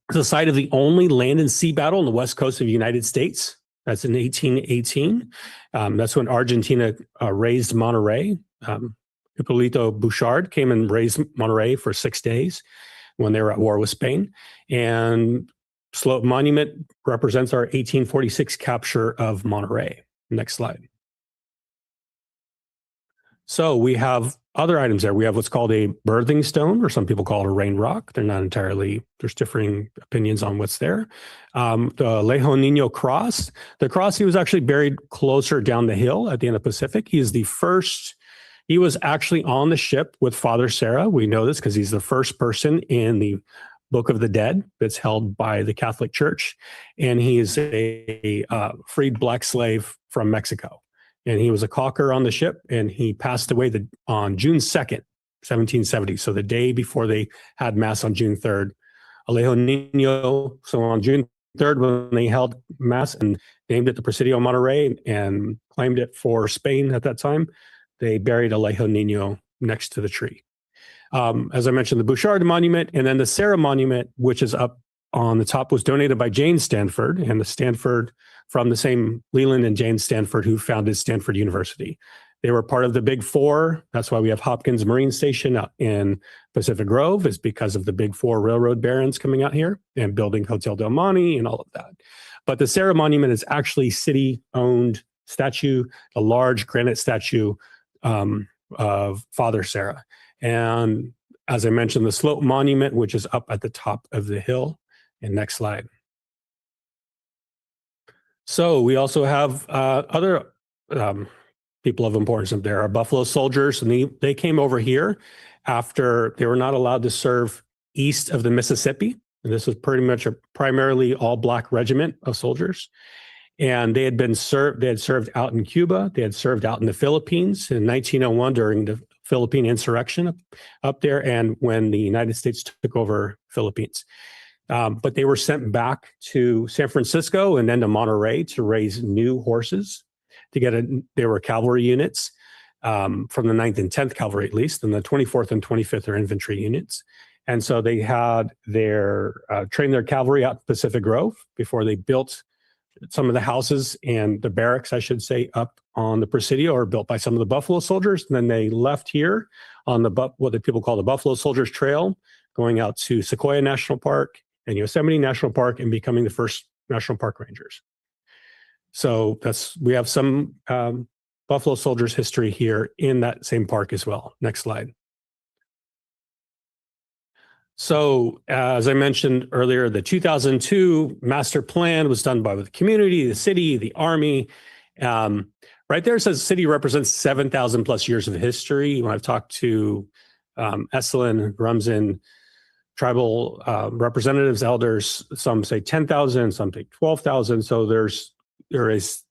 The site of the only land and sea battle on the west coast of the United States. That's in 1818. That's when Argentina raised Monterey. Hipólito Bouchard came and raised Monterey for 6 days when they were at war with Spain. And Sloat Monument represents our 1846 capture of Monterey. Next slide. So we have other items there. We have what's called a birthing stone, or some people call it a rain rock. They're not entirely, there's differing opinions on what's there. The Lejo Nino cross. The cross, he was actually buried closer down the hill at the end of Pacific. He was actually on the ship with Father Sarah. We know this because he's the first person in the Book of the Dead that's held by the Catholic Church. And he is a freed black slave from Mexico. And he was a caulker on the ship, and he passed away on June 2nd, 1770. So the day before they had Mass on June 3rd. Alejo Nino, so on June 3rd, when they held Mass and named it the Presidio Monterey and claimed it for Spain at that time, they buried Alejo Nino next to the tree. As I mentioned, the Bouchard Monument, and then the Sarah Monument, which is up on the top, was donated by Jane Stanford, and the Stanford from the same Leland and Jane Stanford who founded Stanford University. They were part of the Big Four. That's why we have Hopkins Marine Station out in Pacific Grove, is because of the Big Four railroad barons coming out here and building Hotel Del Monte and all of that. But the Sarah Monument is actually city-owned statue, a large granite statue of Father Sarah. And as I mentioned, the Sloat Monument, which is up at the top of the hill. And next slide. So we also have other people of importance up there. Our Buffalo Soldiers, and they came over here after they were not allowed to serve east of the Mississippi. And this was pretty much a primarily all Black regiment of soldiers. And they had served out in Cuba. They had served out in the Philippines in 1901 during the Philippine insurrection up there, and when the United States took over Philippines. But they were sent back to San Francisco and then to Monterey to raise new horses. They were cavalry units from the 9th and 10th Cavalry, at least, and the 24th and 25th are infantry units. And so they had trained their cavalry out in Pacific Grove before they built some of the houses and the barracks, I should say, up on the Presidio, are built by some of the Buffalo Soldiers. And then they left here on what the people call the Buffalo Soldiers Trail, going out to Sequoia National Park and Yosemite National Park and becoming the first National Park Rangers. So we have some Buffalo Soldiers history here in that same park as well. Next slide. So as I mentioned earlier, the 2002 master plan was done by the community, the city, the Army. Right there it says city represents 7,000 plus years of history. When I've talked to Esalen, Rumsen, tribal representatives, elders, some say 10,000, some say 12,000. So there is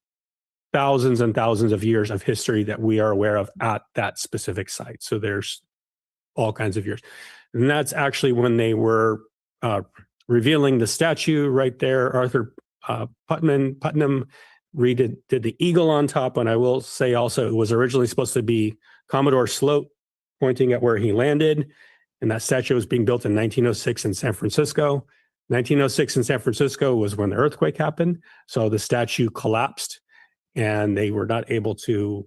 thousands and thousands of years of history that we are aware of at that specific site. So there's all kinds of years. And that's actually when they were revealing the statue right there. Arthur Putnam did the eagle on top. And I will say also, it was originally supposed to be Commodore Sloat pointing at where he landed. And that statue was being built in 1906 in San Francisco. 1906 in San Francisco was when the earthquake happened. So the statue collapsed and they were not able to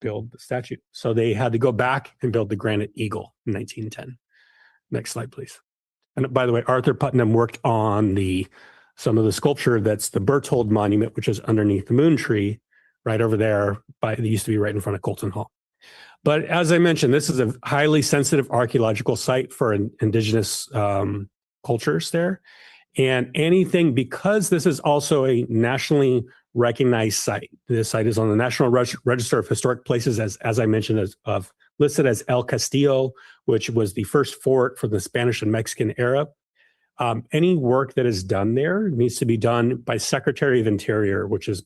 build the statue. So they had to go back and build the granite eagle in 1910. Next slide, please. And by the way, Arthur Putnam worked on some of the sculpture that's the Berthold Monument, which is underneath the moon tree right over there. It used to be right in front of Colton Hall. But as I mentioned, this is a highly sensitive archaeological site for indigenous cultures there. And because this is also a nationally recognized site. This site is on the National Register of Historic Places, as I mentioned, listed as El Castillo, which was the first fort for the Spanish and Mexican era. Any work that is done there needs to be done by Secretary of Interior, which is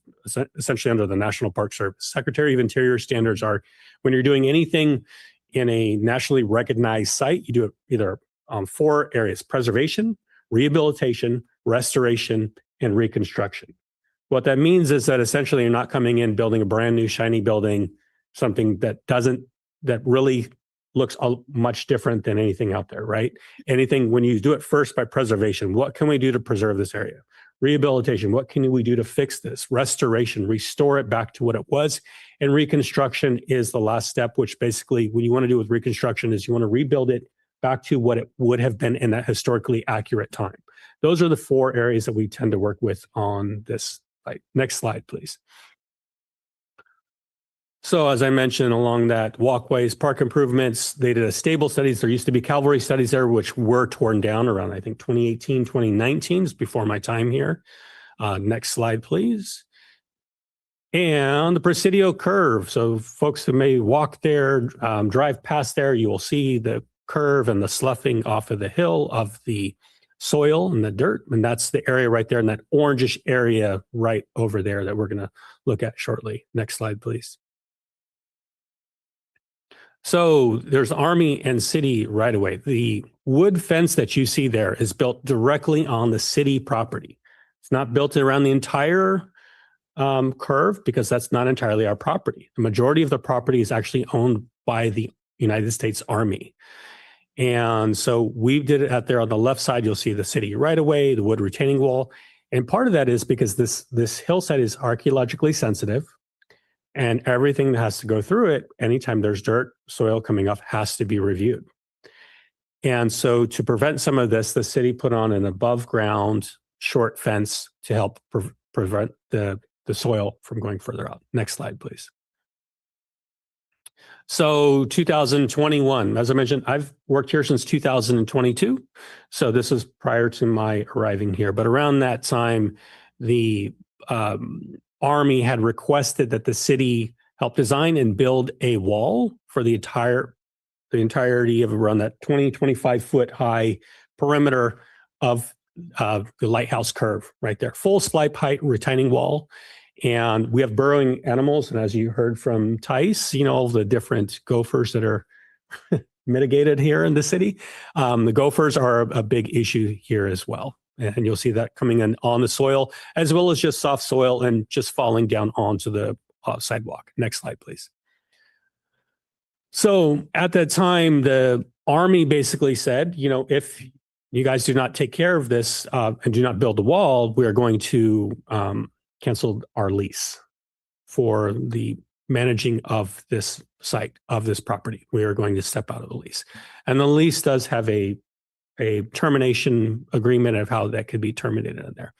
essentially under the National Park Service. Secretary of Interior standards are when you're doing anything in a nationally recognized site, you do it either on 4 areas: preservation, rehabilitation, restoration, and reconstruction. What that means is that essentially you're not coming in building a brand new shiny building, something that really looks much different than anything out there, right? Anything, when you do it first by preservation, what can we do to preserve this area? Rehabilitation, what can we do to fix this? Restoration, restore it back to what it was. And reconstruction is the last step, which basically what you want to do with reconstruction is you want to rebuild it back to what it would have been in that historically accurate time. Those are the 4 areas that we tend to work with on this site. Next slide, please. So as I mentioned, along that walkways, park improvements, they did a stable studies. There used to be cavalry studies there, which were torn down around, I think, 2018, 2019, is before my time here. Next slide, please. And the Presidio curve. So folks who may walk there, drive past there, you will see the curve and the sloughing off of the hill of the soil and the dirt. And that's the area right there in that orangish area right over there that we're going to look at shortly. Next slide, please. So there's Army and city right away. The wood fence that you see there is built directly on the city property. It's not built around the entire curve because that's not entirely our property. The majority of the property is actually owned by the United States Army. And so we did it out there on the left side. You'll see the city right away, the wood retaining wall. And part of that is because this hillside is archaeologically sensitive. And everything that has to go through it, anytime there's dirt, soil coming off, has to be reviewed. And so to prevent some of this, the city put on an above ground short fence to help prevent the soil from going further out. Next slide, please. So 2021, as I mentioned, I've worked here since 2022. So this is prior to my arriving here. But around that time, the Army had requested that the city help design and build a wall for the entirety of around that 25 foot high perimeter of the lighthouse curve right there. Full slipe height retaining wall. And we have burrowing animals. And as you heard from Tice, all the different gophers that are mitigated here in the city. The gophers are a big issue here as well. And you'll see that coming in on the soil, as well as just soft soil and just falling down onto the sidewalk. Next slide, please. So at that time, the Army basically said, if you guys do not take care of this and do not build a wall, we are going to cancel our lease for the managing of this site, of this property. We are going to step out of the lease. And the lease does have a termination agreement of how that could be terminated in there.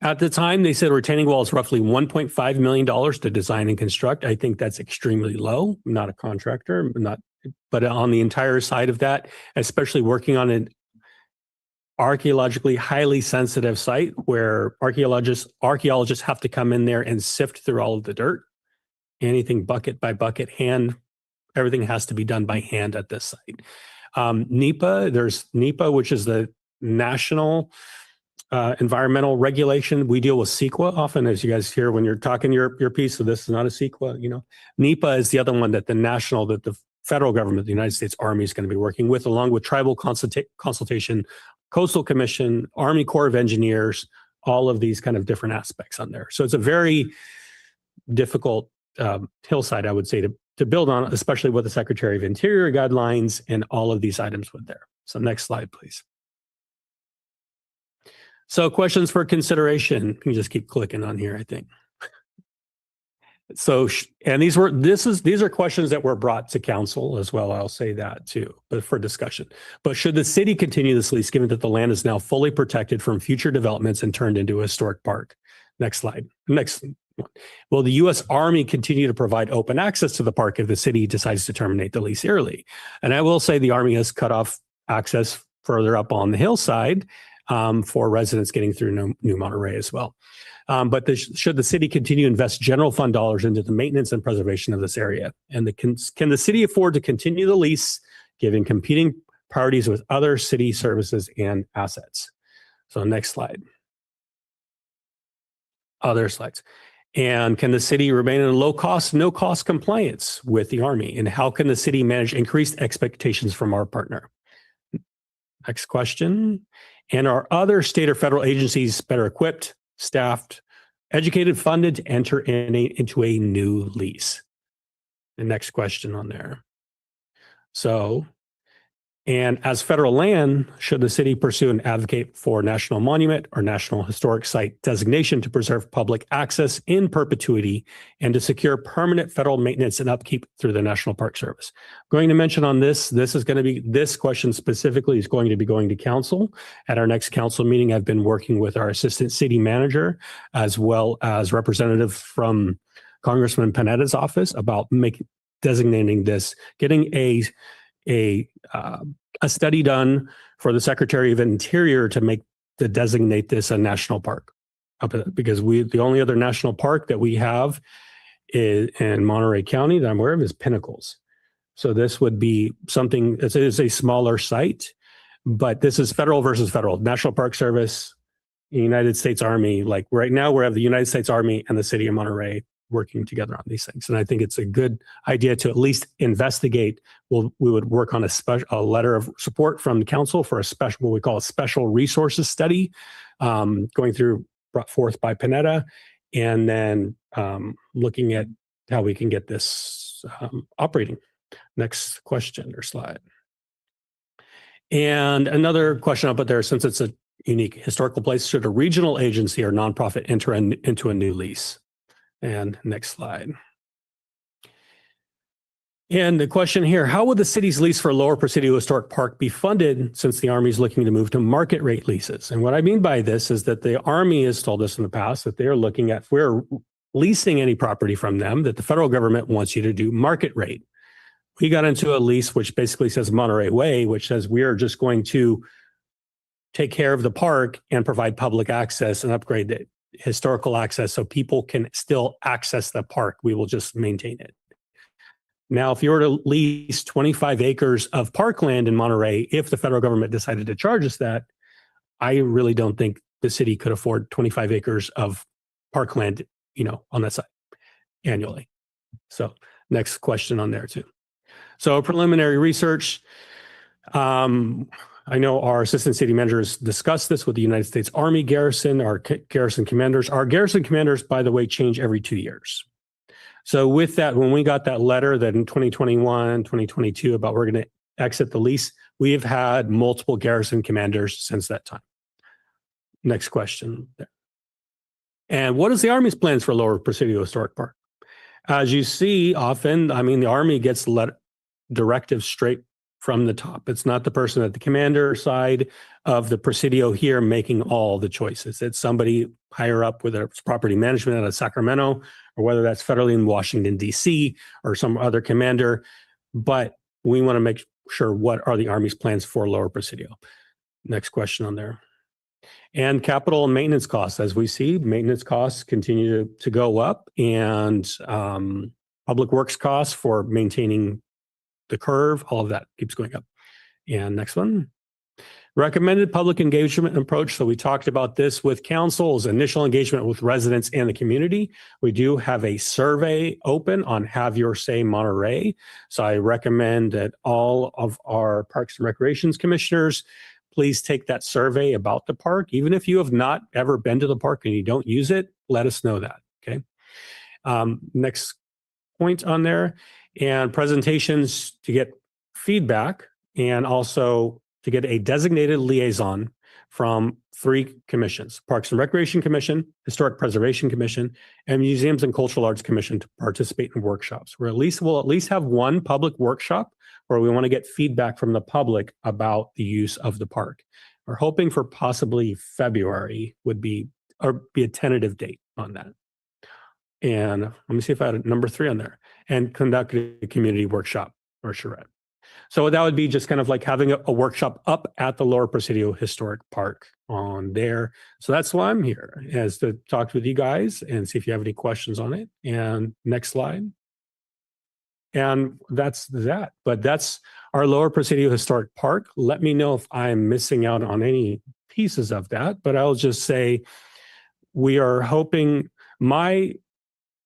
At the time, they said retaining wall is roughly $1.5 million to design and construct. I think that's extremely low. I'm not a contractor, but on the entire side of that, especially working on an archaeologically highly sensitive site where archaeologists have to come in there and sift through all of the dirt, anything bucket by bucket, hand, everything has to be done by hand at this site. NEPA, there's NEPA, which is the National Environmental Regulation. We deal with CEQA often, as you guys hear when you're talking your piece. So this is not a CEQA, NEPA is the other one that the federal government, the United States Army, is going to be working with, along with tribal consultation, Coastal Commission, Army Corps of Engineers, all of these kind of different aspects on there. So it's a very difficult hillside, I would say, to build on, especially with the Secretary of Interior guidelines and all of these items with there. So next slide, please. So questions for consideration. You can just keep clicking on here, I think. So, and these are questions that were brought to council as well. I'll say that too, but for discussion. But should the city continue this lease, given that the land is now fully protected from future developments and turned into a historic park? Next slide. Next one. Will the U.S. Army continue to provide open access to the park if the city decides to terminate the lease early? And I will say the Army has cut off access further up on the hillside for residents getting through New Monterey as well. But should the city continue to invest general fund dollars into the maintenance and preservation of this area? And can the city afford to continue the lease, given competing priorities with other city services and assets. So next slide. Other slides. And can the city remain in low cost, no cost compliance with the Army? And how can the city manage increased expectations from our partner? Next question. And are other state or federal agencies better equipped, staffed, educated, funded to enter into a new lease? The next question on there. So, and as federal land, should the city pursue and advocate for national monument or national historic site designation to preserve public access in perpetuity and to secure permanent federal maintenance and upkeep through the National Park Service? I'm going to mention on this question specifically is going to be going to council. At our next council meeting, I've been working with our assistant city manager as well as representative from Congressman Panetta's office about designating this, getting a study done for the Secretary of Interior to designate this a national park, because the only other national park that we have in Monterey County that I'm aware of is Pinnacles. So this would be something. It is a smaller site, but this is federal versus federal. National Park Service, United States Army. Like right now, we have the United States Army and the city of Monterey working together on these things. And I think it's a good idea to at least investigate. We would work on a letter of support from the council for what we call a special resources study, brought forth by Panetta, and then looking at how we can get this operating. Next question or slide. And another question I'll put there, since it's a unique historical place, should a regional agency or nonprofit enter into a new lease? And next slide. And the question here, how would the city's lease for Lower Presidio Historic Park be funded since the Army is looking to move to market rate leases? And what I mean by this is that the Army has told us in the past that they're looking at, if we're leasing any property from them, that the federal government wants you to do market rate. We got into a lease which basically says Monterey Way, which says we are just going to take care of the park and provide public access and upgrade it. Historical access so people can still access the park. We will just maintain it. Now, if you were to lease 25 acres of parkland in Monterey, if the federal government decided to charge us that, I really don't think the city could afford 25 acres of parkland, on that side annually. So next question on there too. So preliminary research. I know our assistant city managers discussed this with the United States Army garrison, our garrison commanders. Our garrison commanders, by the way, change every 2 years. So with that, when we got that letter that in 2021, 2022 about we're going to exit the lease, we have had multiple garrison commanders since that time. Next question. And what is the Army's plans for Lower Presidio Historic Park? As you see, often, the Army gets directives straight from the top. It's not the person at the commander side of the Presidio here making all the choices. It's somebody higher up, whether it's property management out of Sacramento, or whether that's federally in Washington, D.C., or some other commander. But we want to make sure what are the Army's plans for Lower Presidio. Next question on there. And capital and maintenance costs. As we see, maintenance costs continue to go up, and public works costs for maintaining the curve, all of that keeps going up. And next one. Recommended public engagement approach. So we talked about this with councils, initial engagement with residents and the community. We do have a survey open on Have Your Say Monterey. So I recommend that all of our Parks and Recreations commissioners please take that survey about the park. Even if you have not ever been to the park and you don't use it, let us know that, okay? Next point on there. And presentations to get feedback, and also to get a designated liaison from 3 commissions: Parks and Recreation Commission, Historic Preservation Commission, and Museums and Cultural Arts Commission, to participate in workshops. We'll at least have one public workshop where we want to get feedback from the public about the use of the park. We're hoping for possibly February would be a tentative date on that. And let me see if I had number 3 on there. And conduct a community workshop or charrette. So that would be just kind of like having a workshop up at the Lower Presidio Historic Park on there. So that's why I'm here, is to talk with you guys and see if you have any questions on it. And next slide. And that's that. But that's our Lower Presidio Historic Park. Let me know if I'm missing out on any pieces of that, but I'll just say we are hoping, my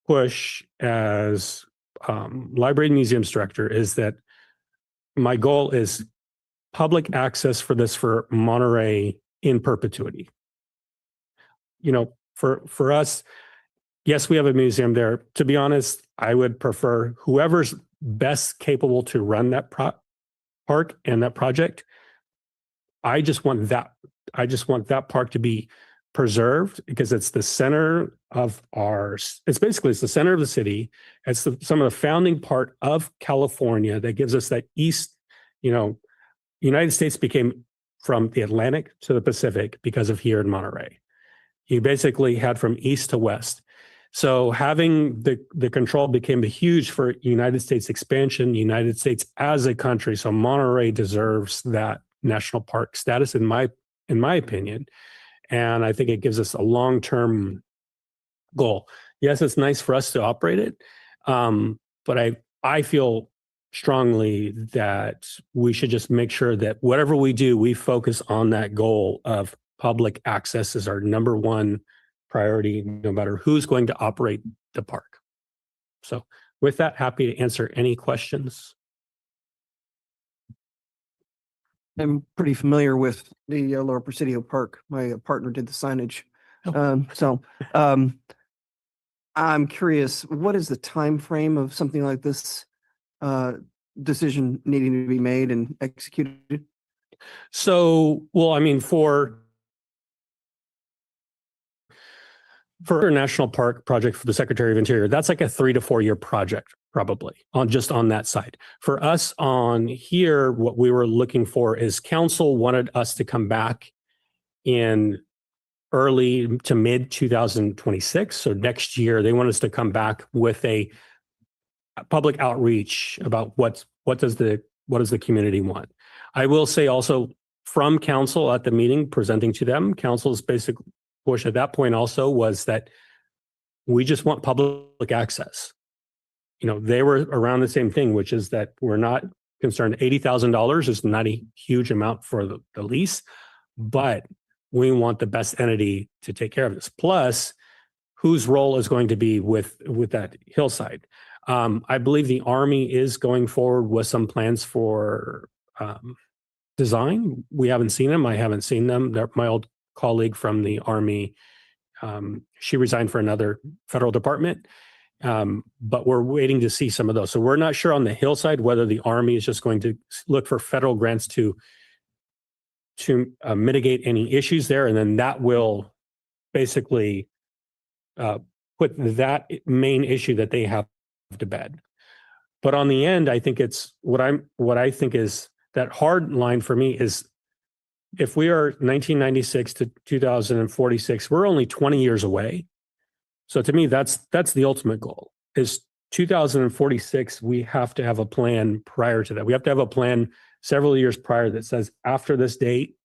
push as library and museums director is that my goal is public access for this for Monterey in perpetuity. You know, for us, yes, we have a museum there. To be honest, I would prefer whoever's best capable to run that park and that project. I just want that park to be preserved because it's the center of it's the center of the city. It's some of the founding part of California that gives us that east, United States became from the Atlantic to the Pacific because of here in Monterey. You basically had from east to west. So having the control became huge for United States expansion, United States as a country. So Monterey deserves that national park status in my opinion. And I think it gives us a long-term goal. Yes, it's nice for us to operate it. But I feel strongly that we should just make sure that whatever we do, we focus on that goal of public access as our number one priority, no matter who's going to operate the park. So with that, happy to answer any questions. I'm pretty familiar with the Lower Presidio Park. My partner did the signage. I'm curious, what is the time frame of something like this decision needing to be made and executed? So, well, I mean, for a national park project for the Secretary of Interior, that's like a 3 to 4 year project, probably on that side. For us on here, what we were looking for is council wanted us to come back in early to mid 2026. So next year, they want us to come back with a public outreach about what does the community want. I will say also from council at the meeting presenting to them, council's basic push at that point also was that we just want public access. They were around the same thing, which is that we're not concerned. $80,000 is not a huge amount for the lease, but we want the best entity to take care of this. Plus, whose role is going to be with that hillside? I believe the Army is going forward with some plans for design. We haven't seen them. I haven't seen them. My old colleague from the Army, she resigned for another federal department, but we're waiting to see some of those. So we're not sure on the hillside whether the Army is just going to look for federal grants to mitigate any issues there, and then that will basically put that main issue that they have to bed. But on the end, I think it's what I think is that hard line for me is if we are 1996 to 2046, we're only 20 years away. So to me, that's the ultimate goal is 2046. We have to have a plan prior to that. We have to have a plan several years prior that says after this date,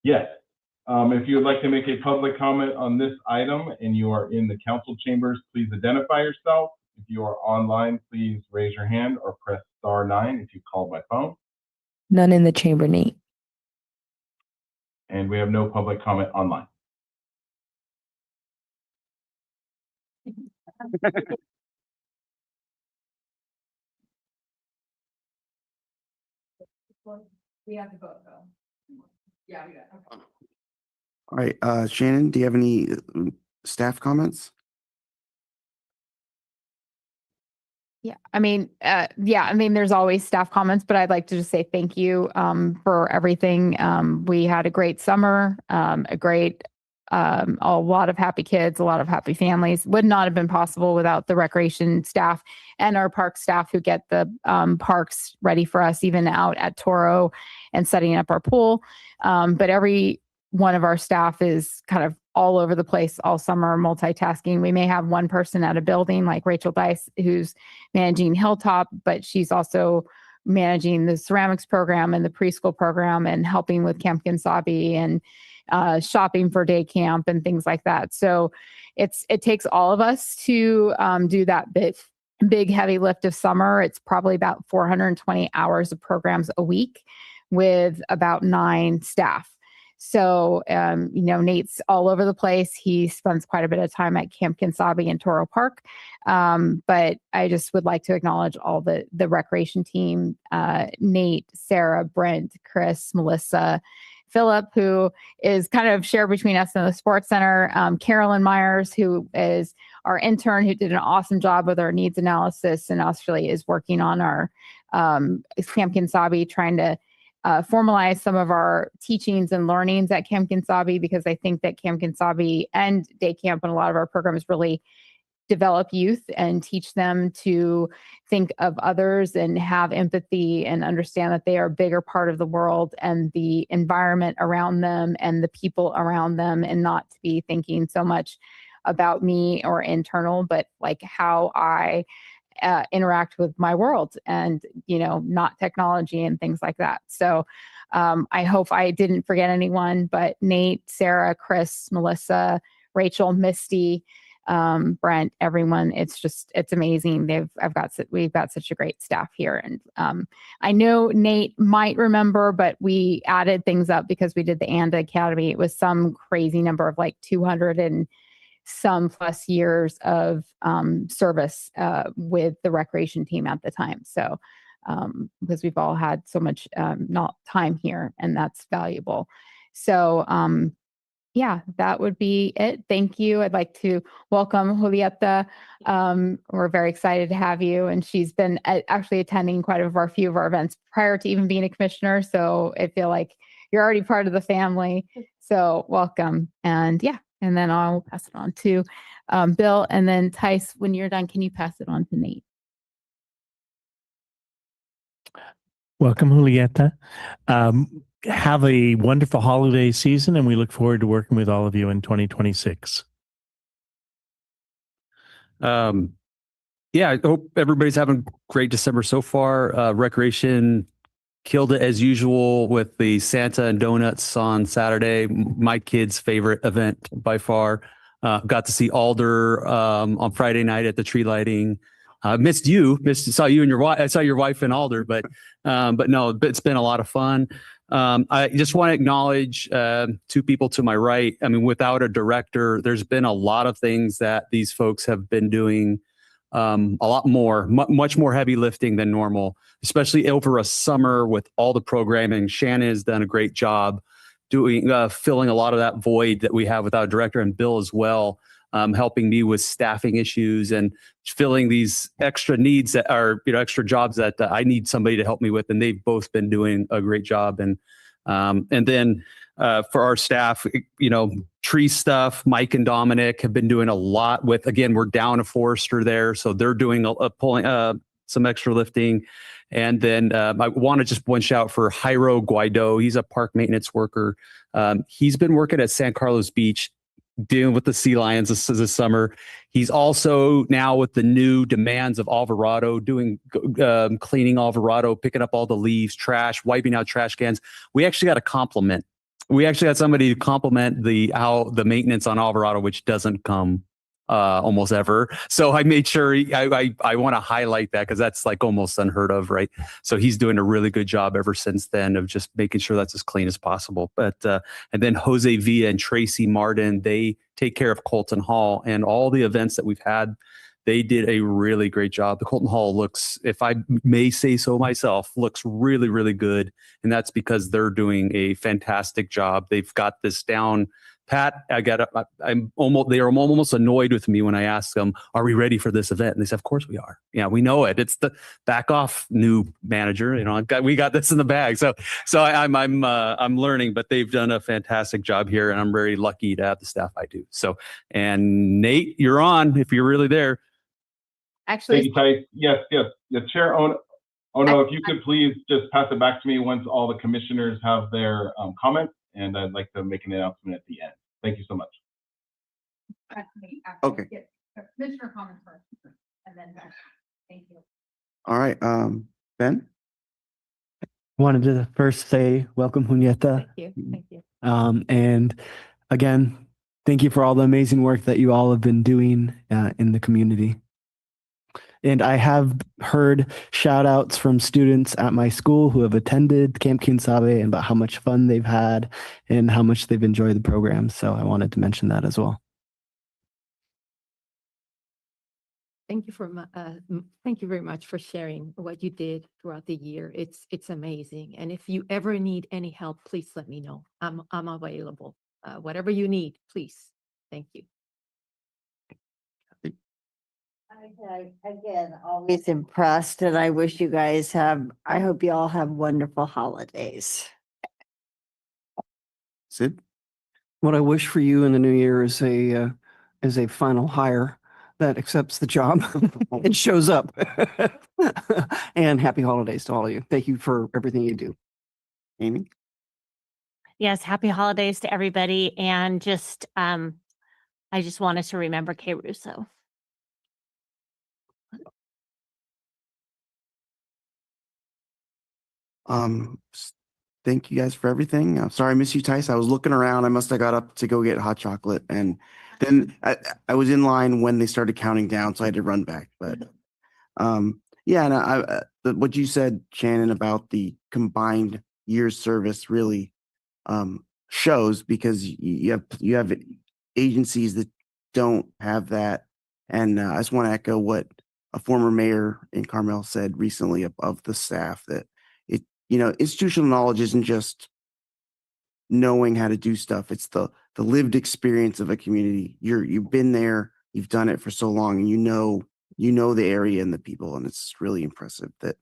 Yes. If you would like to make a public comment on this item and you are in the council chambers, please identify yourself. If you are online, please raise your hand or press *9 if you called by phone. None in the chamber, Nate. And we have no public comment online. We have to vote though. Yeah, we got. Okay. All right, Shannon, do you have any staff comments? Yeah, I mean, there's always staff comments, but I'd like to just say thank you for everything. We had a great summer, a lot of happy kids, a lot of happy families. Would not have been possible without the recreation staff and our park staff who get the parks ready for us, even out at Toro and setting up our pool. But every one of our staff is kind of all over the place all summer, multitasking. We may have one person at a building like Rachel Dice, who's managing Hilltop, but she's also managing the ceramics program and the preschool program and helping with Camp Kinsabi and shopping for day camp and things like that. So it takes all of us to do that big heavy lift of summer. It's probably about 420 hours of programs a week with about 9 staff. So, Nate's all over the place. He spends quite a bit of time at Camp Kinsabi and Toro Park. But I just would like to acknowledge all the recreation team, Nate, Sarah, Brent, Chris, Melissa, Philip, who is kind of shared between us and the sports center, Carolyn Myers, who is our intern, who did an awesome job with our needs analysis and actually is working on our Camp Kinsabi, trying to formalize some of our teachings and learnings at Camp Kinsabi, because I think that Camp Kinsabi and day camp and a lot of our programs really develop youth and teach them to think of others and have empathy and understand that they are a bigger part of the world and the environment around them and the people around them, and not to be thinking so much about me or internal, but like how I interact with my world and, not technology and things like that. So I hope I didn't forget anyone, but Nate, Sarah, Chris, Melissa, Rachel, Misty, Brent, everyone, it's amazing. We've got such a great staff here. And I know Nate might remember, but we added things up because we did the ANDA Academy. It was some crazy number of like 200 and some plus years of service with the recreation team at the time. So because we've all had so much not time here, and that's valuable. So yeah, that would be it. Thank you. I'd like to welcome Julieta. We're very excited to have you. And she's been actually attending quite a few of our events prior to even being a commissioner. So I feel like you're already part of the family. So welcome. And yeah, and then I'll pass it on to Bill. And then Tice, when you're done, can you pass it on to Nate? Welcome, Julieta. Have a wonderful holiday season, and we look forward to working with all of you in 2026. Yeah, I hope everybody's having a great December so far. Recreation killed it as usual with the Santa and Donuts on Saturday. My kid's favorite event by far. Got to see Alder on Friday night at the tree lighting. Saw you and your wife. I saw your wife and Alder, but no, it's been a lot of fun. I just want to acknowledge 2 people to my right. I mean, without a director, there's been a lot of things that these folks have been doing, a lot more, much more heavy lifting than normal, especially over a summer with all the programming. Shannon has done a great job doing, filling a lot of that void that we have without a director, and Bill as well, helping me with staffing issues and filling these extra needs that are, extra jobs that I need somebody to help me with. And they've both been doing a great job. And then for our staff, tree stuff, Mike and Dominic have been doing a lot with, again, we're down a forester there. So they're doing pulling some extra lifting. And then I want to just one shout for Jairo Guaido. He's a park maintenance worker. He's been working at San Carlos Beach, dealing with the sea lions this summer. He's also now with the new demands of Alvarado, doing cleaning Alvarado, picking up all the leaves, trash, wiping out trash cans. We actually got a compliment We actually had somebody compliment how the maintenance on Alvarado, which doesn't come almost ever. So I made sure I want to highlight that because that's like almost unheard of, right? So he's doing a really good job ever since then of just making sure that's as clean as possible. But and then Jose Villa and Tracy Martin, they take care of Colton Hall and all the events that we've had. They did a really great job. The Colton Hall looks, if I may say so myself, looks really, really good. And that's because they're doing a fantastic job. They've got this down pat. I'm almost annoyed with me when I ask them, are we ready for this event? And they say, of course we are. Yeah, we know it. It's the back off new manager. We got this in the bag. So I'm learning, but they've done a fantastic job here and I'm very lucky to have the staff I do. So, and Nate, you're on if you're really there. Actually, Thank you, Tice. Yes, Chair Ono, if you could please just pass it back to me once all the commissioners have their comments, and I'd like to make an announcement at the end. Thank you so much. Okay. Commissioner comments first, and then thank you. All right. Ben? Wanted to first say welcome, Julieta. Thank you. Thank you. And again, thank you for all the amazing work that you all have been doing in the community. And I have heard shout outs from students at my school who have attended Camp Quinsabe and about how much fun they've had and how much they've enjoyed the program. So I wanted to mention that as well. Thank you very much for sharing what you did throughout the year. It's amazing. And if you ever need any help, please let me know. I'm available. Whatever you need, please. Thank you. Again, always impressed, and I wish you guys I hope you all have wonderful holidays. Sid? What I wish for you in the new year is a final hire that accepts the job and shows up. And happy holidays to all of you. Thank you for everything you do. Amy? Yes, happy holidays to everybody. And just, I just wanted to remember Kay Russo. Thank you guys for everything. I'm sorry I missed you, Tice. I was looking around. I must have got up to go get hot chocolate, and then I was in line when they started counting down, so I had to run back. But yeah, and what you said, Shannon, about the combined years service really shows, because you have agencies that don't have that, and I just want to echo what a former mayor in Carmel said recently of the staff, that institutional knowledge isn't just knowing how to do stuff. It's the lived experience of a community. You've been there, you've done it for so long, and you know the area and the people, and it's really impressive that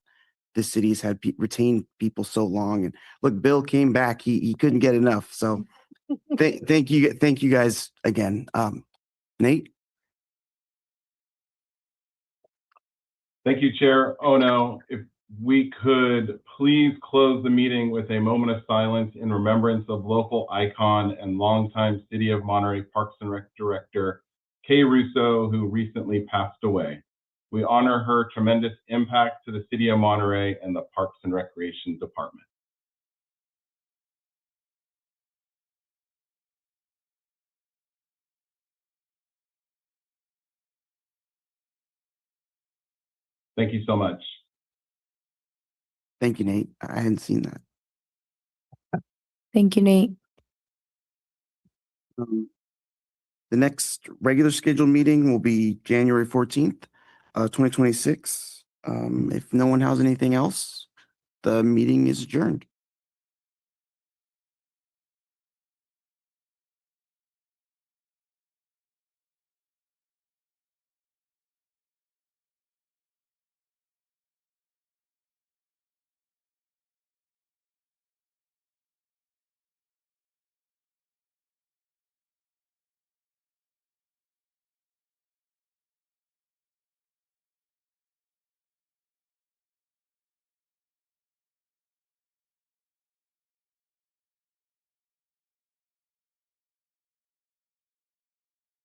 this city has had retained people so long. And look, Bill came back; he couldn't get enough. So thank you guys again. Nate. Thank you, Chair Ono. If we could please close the meeting with a moment of silence in remembrance of local icon and longtime City of Monterey Parks and Rec Director Kay Russo, who recently passed away. We honor her tremendous impact to the City of Monterey and the Parks and Recreation Department. Thank you so much. Thank you, Nate. I hadn't seen that. Thank you, Nate. The next regular scheduled meeting will be January 14th, 2026. If no one has anything else, the meeting is adjourned.